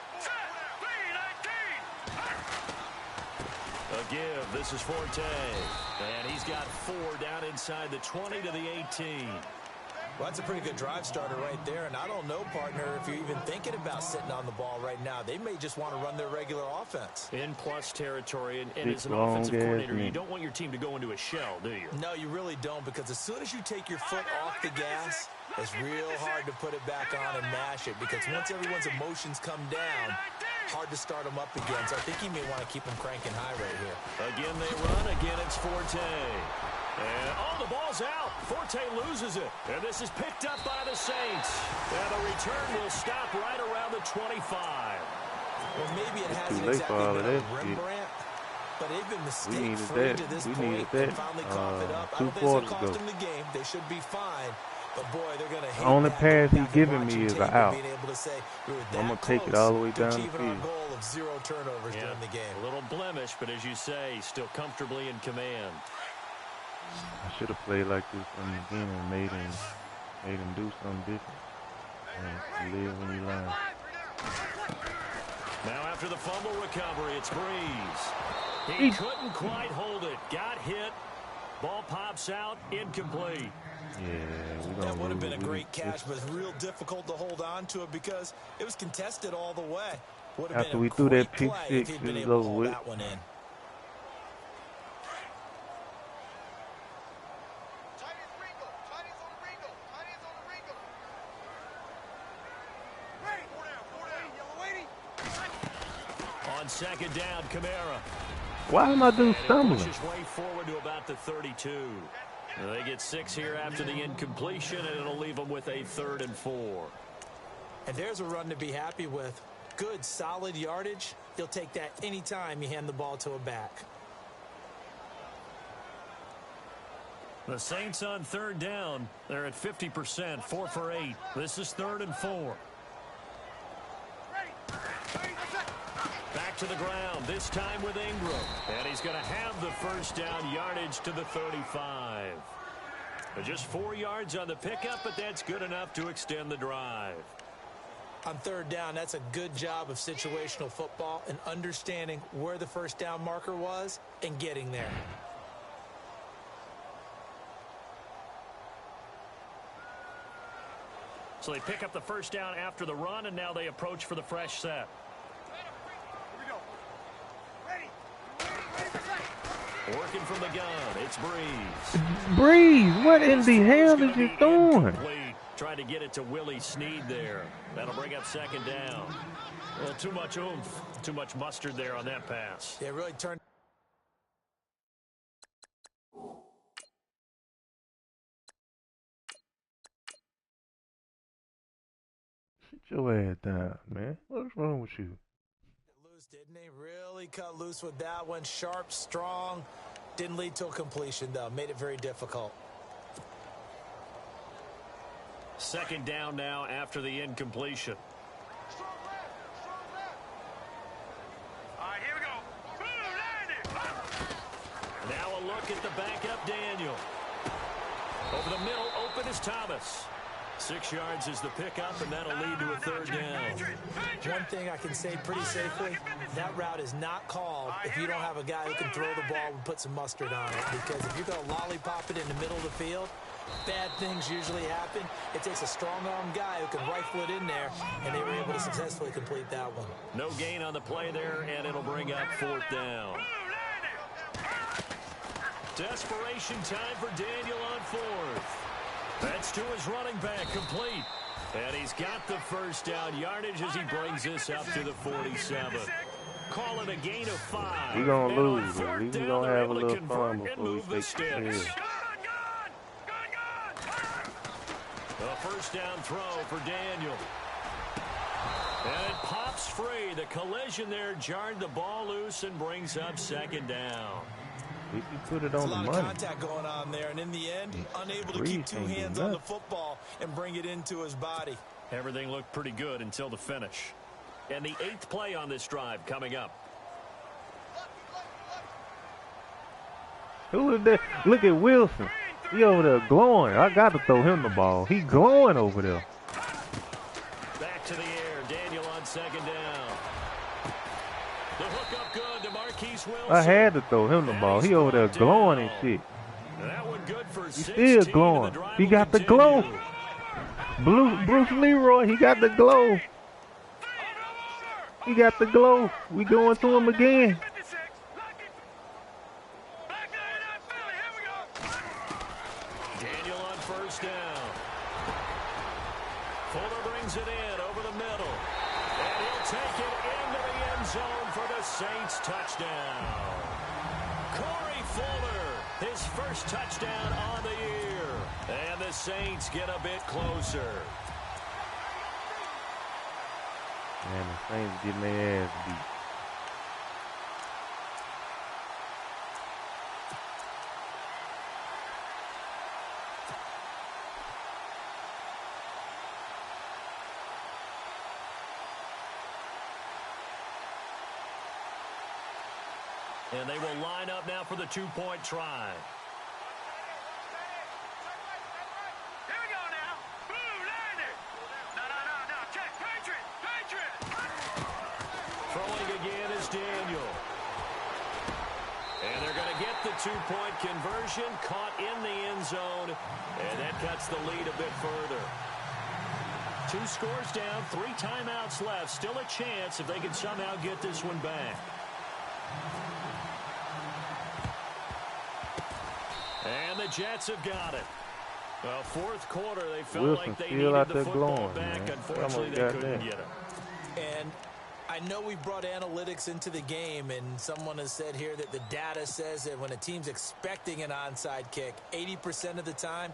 C: A give. This is Forte. And he's got 4 down inside the 20 to the 18.
D: Well, that's a pretty good drive starter right there. And I don't know, partner, if you're even thinking about sitting on the ball right now. They may just want to run their regular offense.
C: In plus territory. And as an offensive coordinator, you don't want your team to go into a shell, do you?
D: No, you really don't, because as soon as you take your foot off the gas, it's real hard to put it back on and mash it, because once everyone's emotions come down, hard to start them up again. So I think he may want to keep them cranking high right here.
C: Again, they run. Again, it's Forte. And, the ball's out. Forte loses it. And this is picked up by the Saints. And the return will stop right around the 25.
D: Well, maybe it hasn't exactly been a Rembrandt, but they've been mistake-free to this point and finally coughed it up. I don't think it's going to cost them the game. They should be fine. But boy, they're going to hate
A: the only pass he's giving me is an out.
D: I'm
A: going to take it all the way down the field.
D: Our goal of 0 turnovers during the game.
C: A little blemish, but as you say, still comfortably in command.
A: I should have played like this from the beginning and made him do something different. And live when you learn.
C: Now after the fumble recovery, it's Breeze. He couldn't quite hold it. Got hit. Ball pops out. Incomplete.
A: Yeah,
D: that would have been a great catch, but it's real difficult to hold on to it because it was contested all the way. Would have
A: After
D: been
A: we threw that pick six,
D: it
A: was over with.
D: That one in. On second down, Kamara.
A: Why am I doing stumbling?
C: Pushes way forward to about the 32. They get 6 here after the incompletion, and it'll leave them with a 3rd and 4.
D: And there's a run to be happy with. Good, solid yardage. You'll take that anytime you hand the ball to a back.
C: The Saints on 3rd down. They're at 50%, 4 for 8. This is 3rd and 4. Back to the ground, this time with Ingram. And he's going to have the first down, yardage to the 35. Just 4 yards on the pickup, but that's good enough to extend the drive.
D: On 3rd down, that's a good job of situational football and understanding where the first down marker was and getting there.
C: So they pick up the first down after the run, and now they approach for the fresh set. Working from the gun, it's Breeze.
A: Breeze, what in the hell is you doing?
C: Tried to get it to Willie Snead there. That'll bring up second down. Well, too much oomph, too much mustard there on that pass.
D: It really turned.
A: Sit your ass down, man. What's wrong with you?
D: Loose, didn't he? Really cut loose with that one. Sharp, strong. Didn't lead to a completion, though. Made it very difficult.
C: Second down now after the incompletion.
E: All right, here we go.
C: Now a look at the backup Daniel. Over the middle, open is Thomas. 6 yards is the pickup, and that'll lead to a third down.
D: One thing I can say pretty safely, that route is not called if you don't have a guy who can throw the ball and put some mustard on it. Because if you're going to lollipop it in the middle of the field, bad things usually happen. It takes a strong-arm guy who can rifle it in there, and they were able to successfully complete that one.
C: No gain on the play there, and it'll bring up fourth down. Desperation time for Daniel on fourth. That's to his running back, complete. And he's got the first down yardage as he brings this up to the 47. Call it a gain of 5.
A: We're going to lose, but we're going to have a little fun before we take the
C: sticks. A first down throw for Daniel. And it pops free. The collision there jarred the ball loose and brings up second down.
A: He put it on the money.
D: A lot of contact going on there, and in the end, unable to keep two hands on the football and bring it into his body.
C: Everything looked pretty good until the finish. And the 8th play on this drive coming up.
A: Who is that? Look at Wilson. He over there glowing. I got to throw him the ball. He glowing over there.
C: Back to the air. Daniel on second down. The hook up good to Marquise Wilson.
A: I had to throw him the ball. He over there glowing and shit.
C: That one good for
A: He's still glowing. He got the glow. Bruce Leroy, he got the glow. He got the glow. We going to him again.
C: Daniel on first down. Fuller brings it in over the middle. And he'll take it into the end zone for the Saints touchdown. Corey Fuller, his first touchdown on the year. And the Saints get a bit closer.
A: Man, the Saints getting their ass beat.
C: And they will line up now for the two-point try.
E: Here we go now. Boom, landed. No. Check. Patriot.
C: Throwing again is Daniel. And they're going to get the two-point conversion. Caught in the end zone. And that cuts the lead a bit further. 2 scores down, 3 timeouts left. Still a chance if they can somehow get this one back. And the Jets have got it. Well, fourth quarter, they felt
A: Wilson
C: like they
A: still
C: needed
A: out
C: the
A: there
C: football
A: glowing,
C: back.
A: man.
C: Unfortunately, they couldn't get it.
D: And I know we brought analytics into the game, and someone has said here that the data says that when a team's expecting an onside kick, 80% of the time,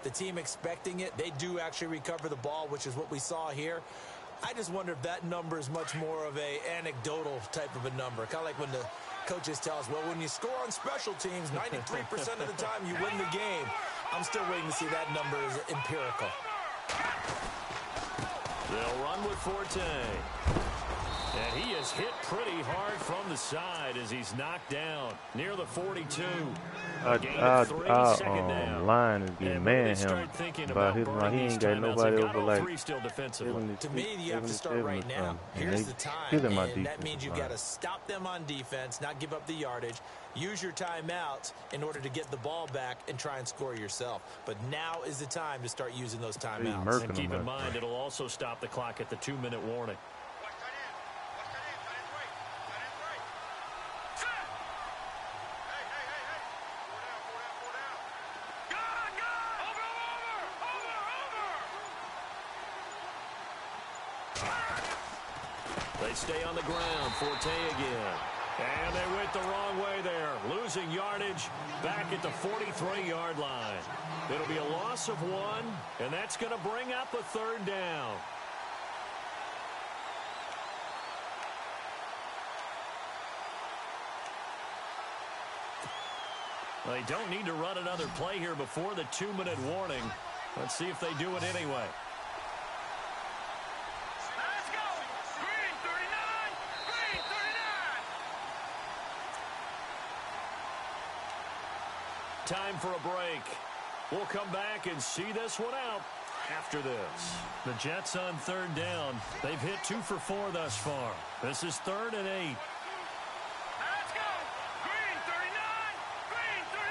D: the team expecting it, they do actually recover the ball, which is what we saw here. I just wonder if that number is much more of a anecdotal type of a number. Kind of like when the coaches tell us, well, when you score on special teams, 93% of the time you win the game. I'm still waiting to see that number is empirical.
C: They'll run with Forte. And he is hit pretty hard from the side as he's knocked down near the 42.
A: Our line is getting mad him about his line. He ain't got nobody over like 70,
D: to me, you have to start right now. Here's the time, and that means you've got to stop them on defense, not give up the yardage. Use your timeouts in order to get the ball back and try and score yourself. But now is the time to start using those timeouts.
C: And keep in mind, it'll also stop the clock at the 2-minute warning. They stay on the ground. Forte again. And they went the wrong way there. Losing yardage back at the 43-yard line. It'll be a loss of 1, and that's going to bring up a 3rd down. They don't need to run another play here before the 2-minute warning. Let's see if they do it anyway.
E: Let's go. Green 39. Green 39.
C: Time for a break. We'll come back and see this one out after this. The Jets on 3rd down. They've hit 2 for 4 thus far. This is 3rd and 8.
E: Let's go. Green 39. Green 39.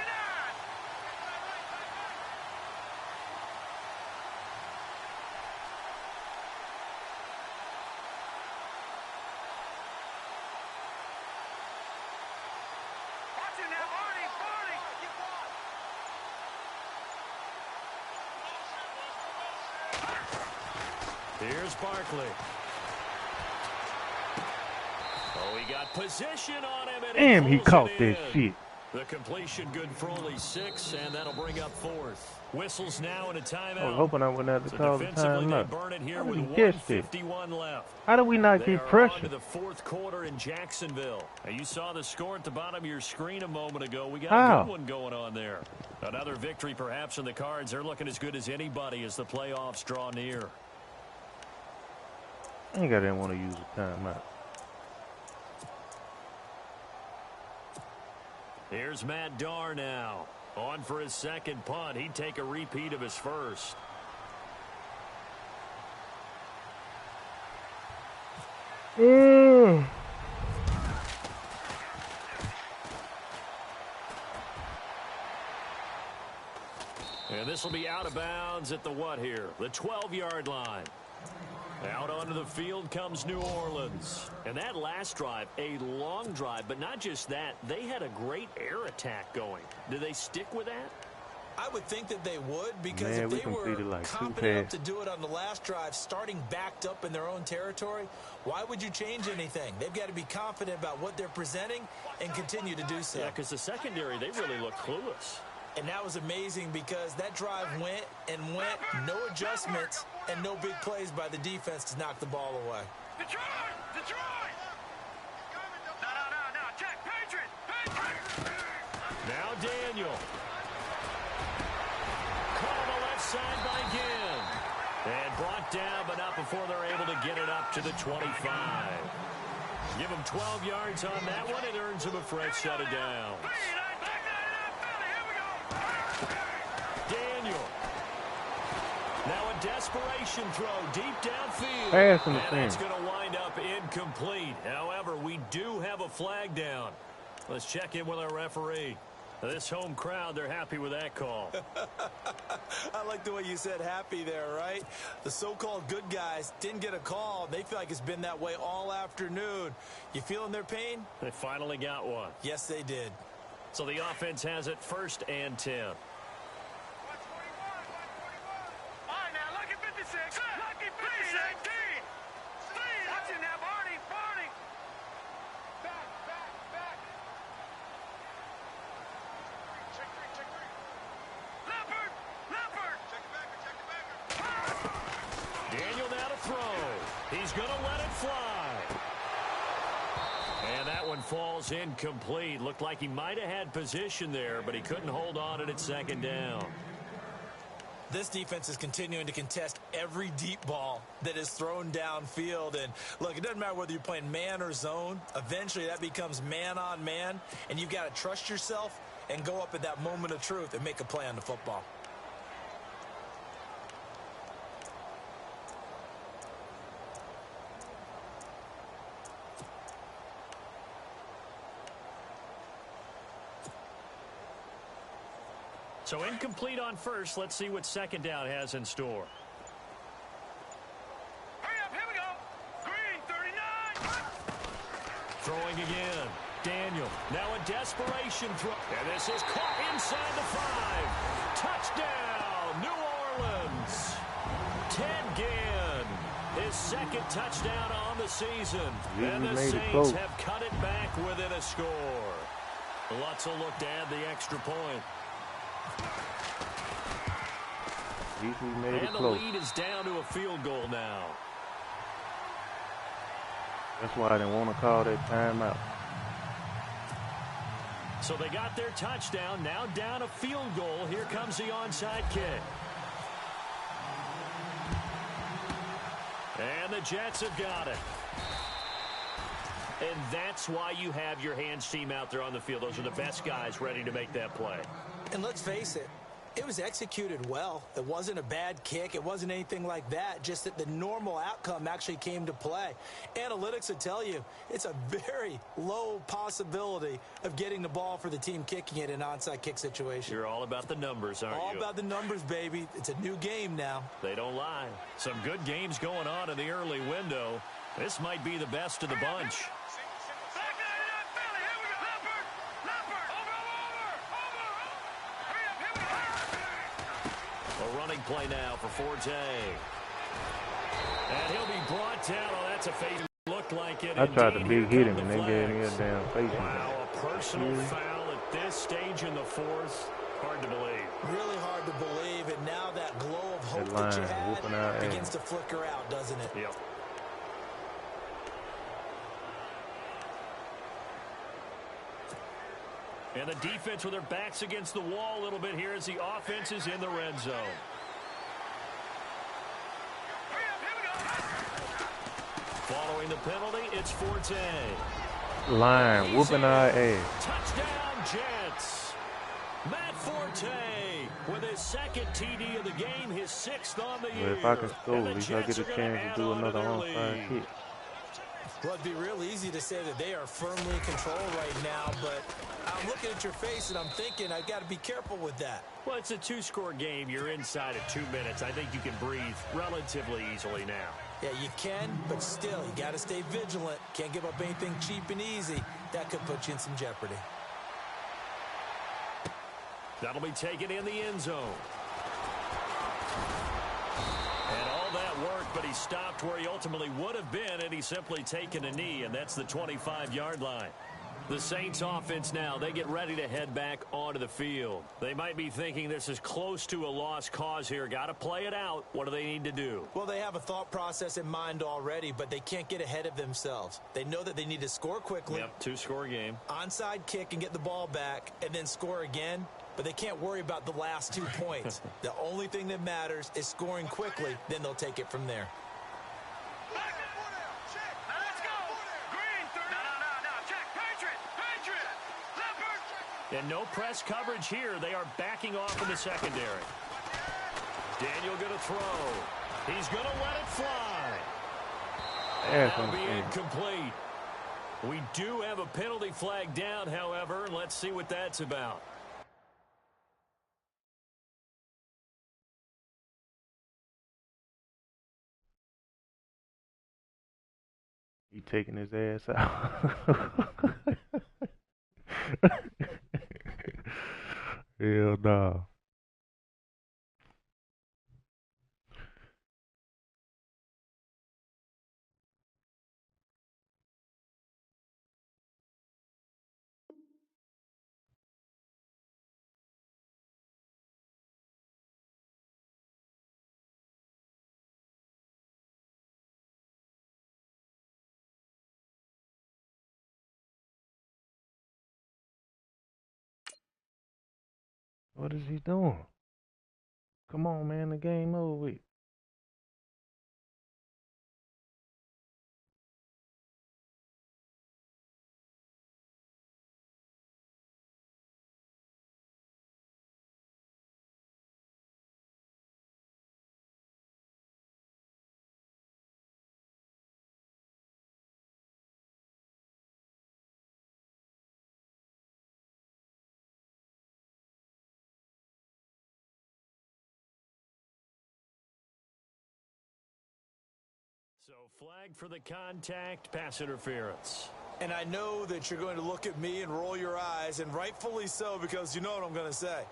E: Watch it now, Barney. Barney.
C: Here's Barkley. Oh, he got position on him. And
A: Damn, he
C: pulls
A: caught
C: it
A: that
C: in.
A: shit.
C: The completion good for only 6, and that'll bring up 4th. Whistles now in a timeout.
A: I was hoping I wouldn't have to
C: So
A: call the
C: defensively, they
A: timeout.
C: burn it here
A: How
C: with
A: did we guess it?
C: 1:51 left.
A: How did we not
C: They
A: get
C: are on
A: pressure?
C: to the 4th quarter in Jacksonville. And you saw the score at the bottom of your screen a moment ago. We got
A: How?
C: a good one going on there. Another victory perhaps in the cards. They're looking as good as anybody as the playoffs draw near.
A: I think I didn't want to use a timeout.
C: Here's Matt Darr now. On for his 2nd punt. He'd take a repeat of his 1st. And this will be out of bounds at the what here? The 12-yard line. Out onto the field comes New Orleans. And that last drive, a long drive, but not just that. They had a great air attack going. Do they stick with that?
D: I would think that they would, because
A: Man,
D: if
A: we
D: they were
A: completed like 2
D: confident enough
A: passes.
D: to do it on the last drive, starting backed up in their own territory, why would you change anything? They've got to be confident about what they're presenting and continue to do so.
C: Yeah, because the secondary, they really look clueless.
D: And that was amazing because that drive went and went, no adjustments, and no big plays by the defense to knock the ball away.
E: Detroit. Detroit. No. Check. Patriot. Patriot.
C: Now Daniel. Caught on the left side by Ginn. And brought down, but not before they're able to get it up to the 25. Give him 12 yards on that one. It earns him a fresh set of downs. Daniel. Now a desperation throw deep downfield.
A: Pass
C: And
A: interference.
C: that's going to wind up incomplete. However, we do have a flag down. Let's check in with our referee. This home crowd, they're happy with that call.
D: I like the way you said happy there, right? The so-called good guys didn't get a call. They feel like it's been that way all afternoon. You feeling their pain?
C: They finally got one.
D: Yes, they did.
C: So the offense has it 1st and 10.
E: All right, now, lucky 56. Lucky 56. 18. Watch it now, Barney. Barney. Back. Check. Leopard. Check it back.
C: Daniel now to throw. He's going to let it fly. And that one falls incomplete. Looked like he might have had position there, but he couldn't hold on at 2nd down.
D: This defense is continuing to contest every deep ball that is thrown downfield. And look, it doesn't matter whether you're playing man or zone. Eventually that becomes man on man, and you've got to trust yourself and go up at that moment of truth and make a play on the football.
C: So incomplete on 1st. Let's see what 2nd down has in store.
E: Hurry up, here we go. Green 39.
C: Throwing again. Daniel. Now a desperation throw. And this is caught inside the 5. Touchdown, New Orleans. Ted Ginn. His second touchdown on the season.
A: Yeah,
C: and the Saints have cut it back within a score. Let's look to add the extra point.
A: And
C: the lead is down to a field goal now.
A: That's why I didn't want to call that timeout.
C: So they got their touchdown. Now down a field goal. Here comes the onside kick. And the Jets have got it. And that's why you have your hands team out there on the field. Those are the best guys ready to make that play.
D: And let's face it, it was executed well. It wasn't a bad kick. It wasn't anything like that. Just that the normal outcome actually came to play. Analytics will tell you it's a very low possibility of getting the ball for the team kicking it in an onside kick situation.
C: You're all about the numbers, aren't you?
D: All about the numbers, baby. It's a new game now.
C: They don't lie. Some good games going on in the early window. This might be the best of the bunch. A running play now for Forte. And he'll be brought down. Oh, that's a fade. Looked like it.
A: I tried to big hit him, and they gave me a damn face.
C: Wow, a personal foul at this stage in the fourth. Hard to believe.
D: Really hard to believe. And now that glow of hope that you had begins to flicker out, doesn't it?
C: Yep. And the defense with their backs against the wall a little bit here as the offense is in the red zone. Following the penalty, it's Forte.
A: Line, whooping our ass.
C: Touchdown, Jets. Matt Forte with his second TD of the game, his sixth on the year.
A: If I can score, at least I get a chance to do another onside kick.
D: Well, it'd be real easy to say that they are firmly in control right now, but I'm looking at your face and I'm thinking I've got to be careful with that.
C: Well, it's a two-score game. You're inside of 2 minutes. I think you can breathe relatively easily now.
D: Yeah, you can, but still, you got to stay vigilant. Can't give up anything cheap and easy. That could put you in some jeopardy.
C: That'll be taken in the end zone. And all that worked, but he stopped where he ultimately would have been, and he's simply taken a knee, and that's the 25-yard line. The Saints offense now, they get ready to head back onto the field. They might be thinking this is close to a lost cause here. Got to play it out. What do they need to do?
D: Well, they have a thought process in mind already, but they can't get ahead of themselves. They know that they need to score quickly.
C: Yep, two-score game.
D: Onside kick and get the ball back, and then score again. But they can't worry about the last 2 points. The only thing that matters is scoring quickly. Then they'll take it from there.
C: And no press coverage here. They are backing off in the secondary. Daniel going to throw. He's going to let it fly. That'll be incomplete. We do have a penalty flag down, however. Let's see what that's about.
A: He taking his ass out. Hell nah. What is he doing? Come on, man. The game over with.
C: So flag for the contact, pass interference.
D: And I know that you're going to look at me and roll your eyes, and rightfully so, because you know what I'm going to say.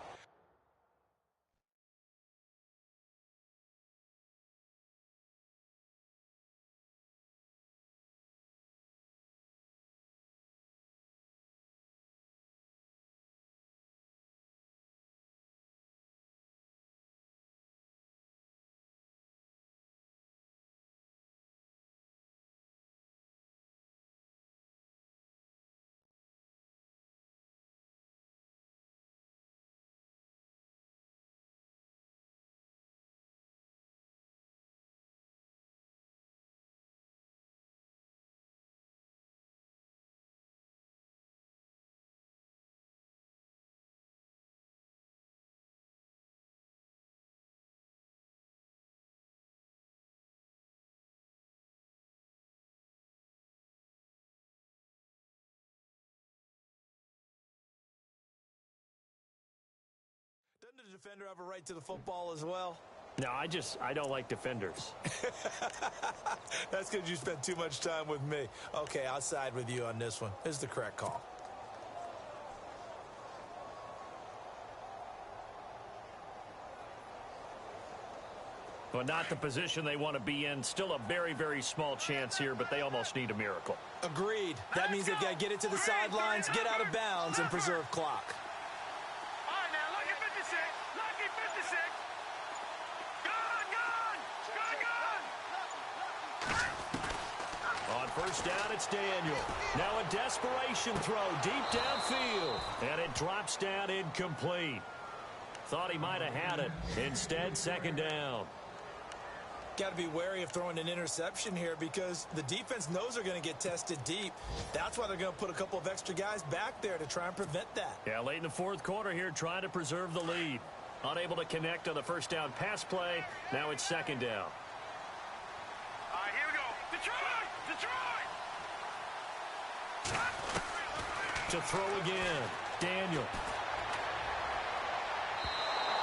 D: Shouldn't a defender have a right to the football as well?
C: No, I don't like defenders.
D: That's because you spent too much time with me. Okay, I'll side with you on this one. This is the correct call.
C: But not the position they want to be in. Still a very, very small chance here, but they almost need a miracle.
D: Agreed. That means they've got to get it to the sidelines, get out of bounds, and preserve clock.
E: All right, now, lucky 56. Lucky 56. Gun.
C: On first down, it's Daniel. Now a desperation throw deep downfield. And it drops down incomplete. Thought he might have had it. Instead, second down.
D: Got to be wary of throwing an interception here because the defense knows they're going to get tested deep. That's why they're going to put a couple of extra guys back there to try and prevent that.
C: Yeah, late in the fourth quarter here, trying to preserve the lead. Unable to connect on the first down pass play. Now it's second down.
E: All right, here we go. Detroit! Detroit!
C: To throw again. Daniel.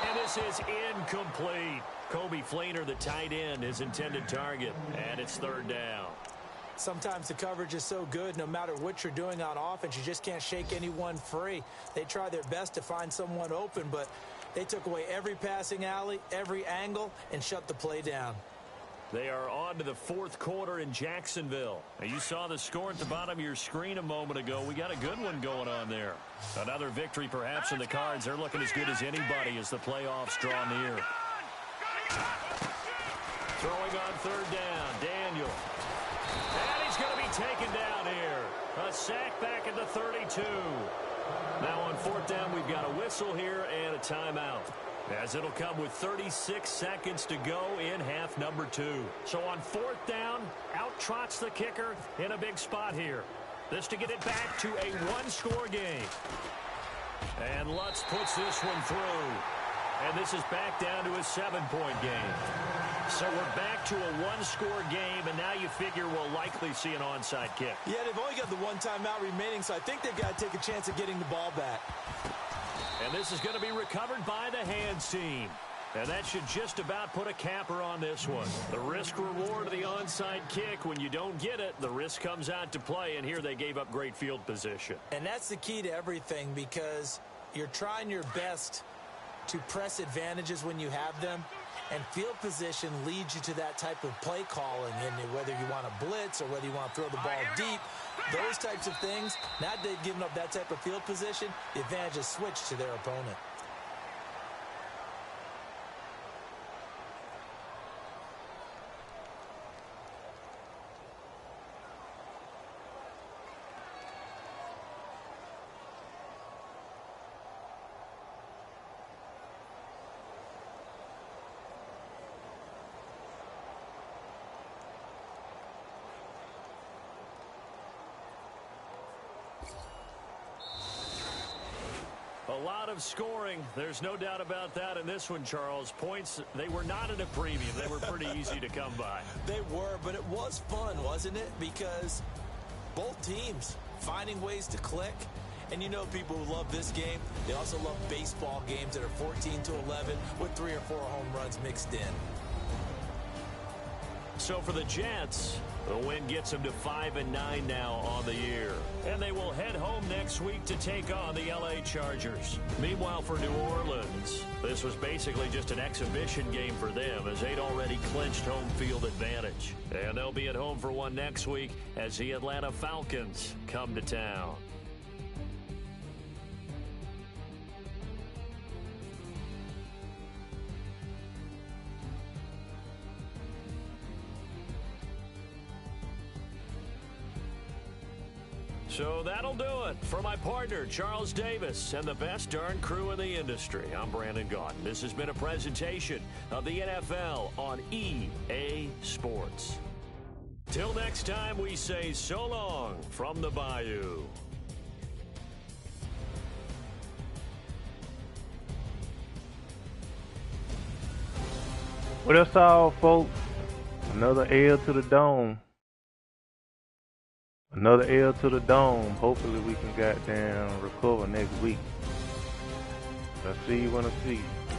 C: And this is incomplete. Kobe Flainer, the tight end, his intended target. And it's third down.
D: Sometimes the coverage is so good, no matter what you're doing on offense, you just can't shake anyone free. They try their best to find someone open, but they took away every passing alley, every angle, and shut the play down.
C: They are on to the fourth quarter in Jacksonville. Now, you saw the score at the bottom of your screen a moment ago. We got a good one going on there. Another victory perhaps in the cards. They're looking as good as anybody as the playoffs draw near. Throwing on third down, Daniel. And he's going to be taken down here. A sack back at the 32. Now on fourth down, we've got a whistle here and a timeout, as it'll come with 36 seconds to go in half number 2. So on fourth down, out trots the kicker in a big spot here. This to get it back to a one-score game. And Lutz puts this one through. And this is back down to a 7-point game. So we're back to a one-score game, and now you figure we'll likely see an onside kick.
D: Yeah, they've only got the one timeout remaining, so I think they've got to take a chance at getting the ball back.
C: And this is going to be recovered by the hands team. And that should just about put a capper on this one. The risk-reward of the onside kick, when you don't get it, the risk comes out to play, and here they gave up great field position.
D: And that's the key to everything, because you're trying your best to press advantages when you have them, and field position leads you to that type of play calling, and whether you want to blitz or whether you want to throw the ball deep, those types of things. Now they've given up that type of field position, the advantage is switched to their opponent.
C: A lot of scoring. There's no doubt about that in this one, Charles. Points, they were not in a premium. They were pretty easy to come by.
D: They were, but it was fun, wasn't it? Because both teams finding ways to click. And you know people who love this game, they also love baseball games that are 14-11 with 3 or 4 home runs mixed in.
C: So for the Jets, the win gets them to 5-9 now on the year. And they will head home next week to take on the LA Chargers. Meanwhile, for New Orleans, this was basically just an exhibition game for them, as they'd already clinched home field advantage. And they'll be at home for one next week as the Atlanta Falcons come to town. So that'll do it. For my partner, Charles Davis, and the best darn crew in the industry, I'm Brandon Gaudin. This has been a presentation of the NFL on EA Sports. Till next time, we say so long from the Bayou.
A: Well, that's all, folks. Another L to the dome. Another L to the dome. Hopefully we can goddamn recover next week. I see you when I see you.